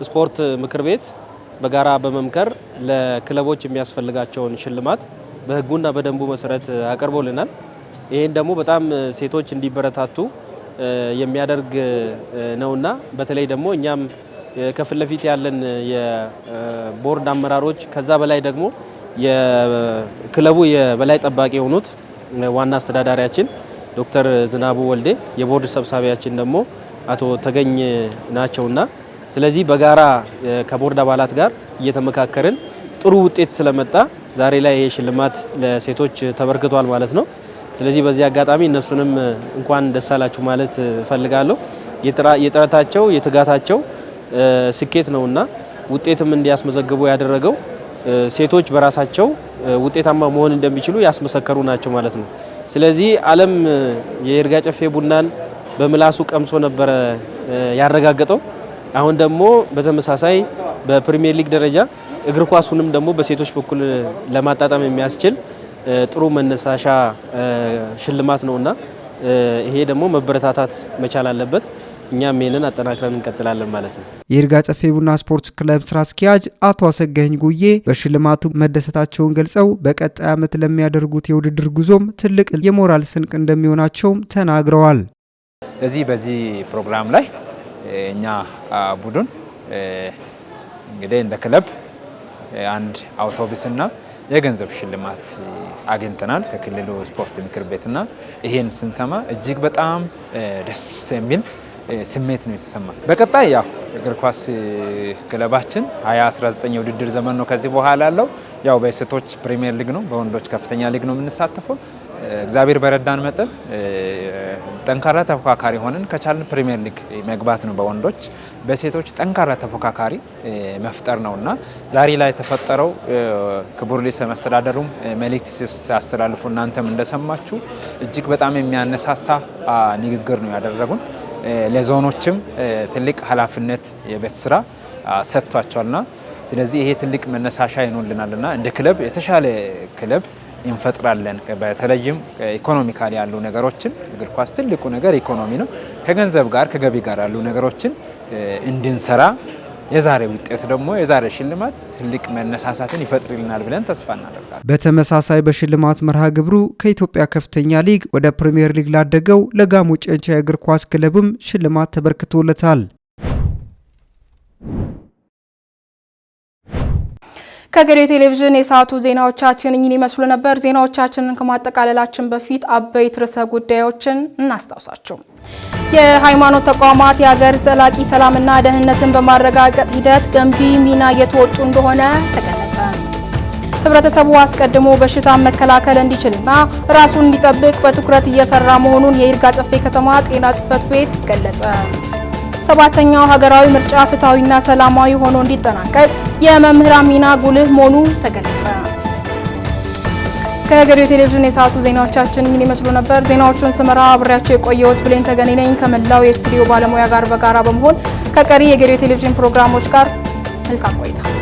ስፖርት ምክር ቤት በጋራ በመምከር ለክለቦች የሚያስፈልጋቸውን ሽልማት በህጉና በደንቡ መሰረት አቅርቦልናል። ይሄን ደግሞ በጣም ሴቶች እንዲበረታቱ የሚያደርግ ነውና በተለይ ደግሞ እኛም ከፊት ለፊት ያለን የቦርድ አመራሮች ከዛ በላይ ደግሞ የክለቡ የበላይ ጠባቂ የሆኑት ዋና አስተዳዳሪያችን ዶክተር ዝናቡ ወልዴ የቦርድ ሰብሳቢያችን ደግሞ አቶ ተገኝ ናቸውና ስለዚህ በጋራ ከቦርድ አባላት ጋር እየተመካከርን ጥሩ ውጤት ስለመጣ ዛሬ ላይ የሽልማት ለሴቶች ተበርክቷል ማለት ነው። ስለዚህ በዚህ አጋጣሚ እነሱንም እንኳን ደስ አላችሁ ማለት ፈልጋለሁ። የጥረታቸው የትጋታቸው ስኬት ነውና ውጤትም እንዲያስመዘግቡ ያደረገው ሴቶች በራሳቸው ውጤታማ መሆን እንደሚችሉ ያስመሰከሩ ናቸው ማለት ነው። ስለዚህ ዓለም የይርጋ ጨፌ ቡናን በምላሱ ቀምሶ ነበረ ያረጋገጠው። አሁን ደግሞ በተመሳሳይ በፕሪሚየር ሊግ ደረጃ እግር ኳሱንም ደግሞ በሴቶች በኩል ለማጣጣም የሚያስችል ጥሩ መነሳሻ ሽልማት ነውና ይሄ ደግሞ መበረታታት መቻል አለበት። እኛም ይሄንን አጠናክረን እንቀጥላለን ማለት ነው። የይርጋ ጨፌ ቡና ስፖርት ክለብ ስራ አስኪያጅ አቶ አሰገኝ ጉዬ በሽልማቱ መደሰታቸውን ገልጸው በቀጣይ ዓመት ለሚያደርጉት የውድድር ጉዞም ትልቅ የሞራል ስንቅ እንደሚሆናቸውም ተናግረዋል። በዚህ ፕሮግራም ላይ እኛ ቡድን እንግዲህ እንደ ክለብ አንድ አውቶቡስና የገንዘብ ሽልማት አግኝተናል ከክልሉ ስፖርት ምክር ቤትና ይሄን ስንሰማ እጅግ በጣም ደስ የሚል ስሜት ነው የተሰማ። በቀጣይ ያው እግር ኳስ ክለባችን 2019 የውድድር ዘመን ነው ከዚህ በኋላ ያለው ያው በሴቶች ፕሪሚየር ሊግ ነው፣ በወንዶች ከፍተኛ ሊግ ነው የምንሳተፈው። እግዚአብሔር በረዳን መጠን ጠንካራ ተፎካካሪ ሆነን ከቻልን ፕሪሚየር ሊግ መግባት ነው በወንዶች። በሴቶች ጠንካራ ተፎካካሪ መፍጠር ነውና ዛሬ ላይ የተፈጠረው ክቡር ርዕሰ መስተዳድሩም መልእክት ሲያስተላልፉ እናንተም እንደሰማችሁ እጅግ በጣም የሚያነሳሳ ንግግር ነው ያደረጉን። ለዞኖችም ትልቅ ኃላፊነት የቤት ስራ ሰጥቷቸዋልና ስለዚህ ይሄ ትልቅ መነሳሻ ይሆንልናልና እንደ ክለብ የተሻለ ክለብ እንፈጥራለን። በተለይም ኢኮኖሚካሊ ያሉ ነገሮችን እግር ኳስ ትልቁ ነገር ኢኮኖሚ ነው። ከገንዘብ ጋር ከገቢ ጋር ያሉ ነገሮችን እንድንሰራ የዛሬ ውጤት ደግሞ የዛሬ ሽልማት ትልቅ መነሳሳትን ይፈጥርልናል ብለን ተስፋ እናደርጋለን። በተመሳሳይ በሽልማት መርሃ ግብሩ ከኢትዮጵያ ከፍተኛ ሊግ ወደ ፕሪሚየር ሊግ ላደገው ለጋሞ ጨንቻ የእግር ኳስ ክለብም ሽልማት ተበርክቶለታል። ከገሬ ቴሌቪዥን የሰዓቱ ዜናዎቻችን እኚህን ይመስሉ ነበር። ዜናዎቻችንን ከማጠቃለላችን በፊት አበይት ርዕሰ ጉዳዮችን እናስታውሳችሁ። የሃይማኖት ተቋማት የሀገር ዘላቂ ሰላምና ደህንነትን በማረጋገጥ ሂደት ገንቢ ሚና እየተወጡ እንደሆነ ተገለጸ። ህብረተሰቡ አስቀድሞ በሽታን መከላከል እንዲችልና ራሱን እንዲጠብቅ በትኩረት እየሰራ መሆኑን የይርጋ ጨፌ ከተማ ጤና ጽሕፈት ቤት ገለጸ። ሰባተኛው ሀገራዊ ምርጫ ፍትሐዊና ሰላማዊ ሆኖ እንዲጠናቀቅ የመምህራን ሚና ጉልህ መሆኑ ተገለጸ። ከገሬ ቴሌቪዥን የሰዓቱ ዜናዎቻችን ይህን ይመስሉ ነበር። ዜናዎቹን ስመራ አብሬያቸው የቆየሁት ብሌን ተገኔ ነኝ። ከመላው የስቱዲዮ ባለሙያ ጋር በጋራ በመሆን ከቀሪ የገሬ ቴሌቪዥን ፕሮግራሞች ጋር መልካም ቆይታ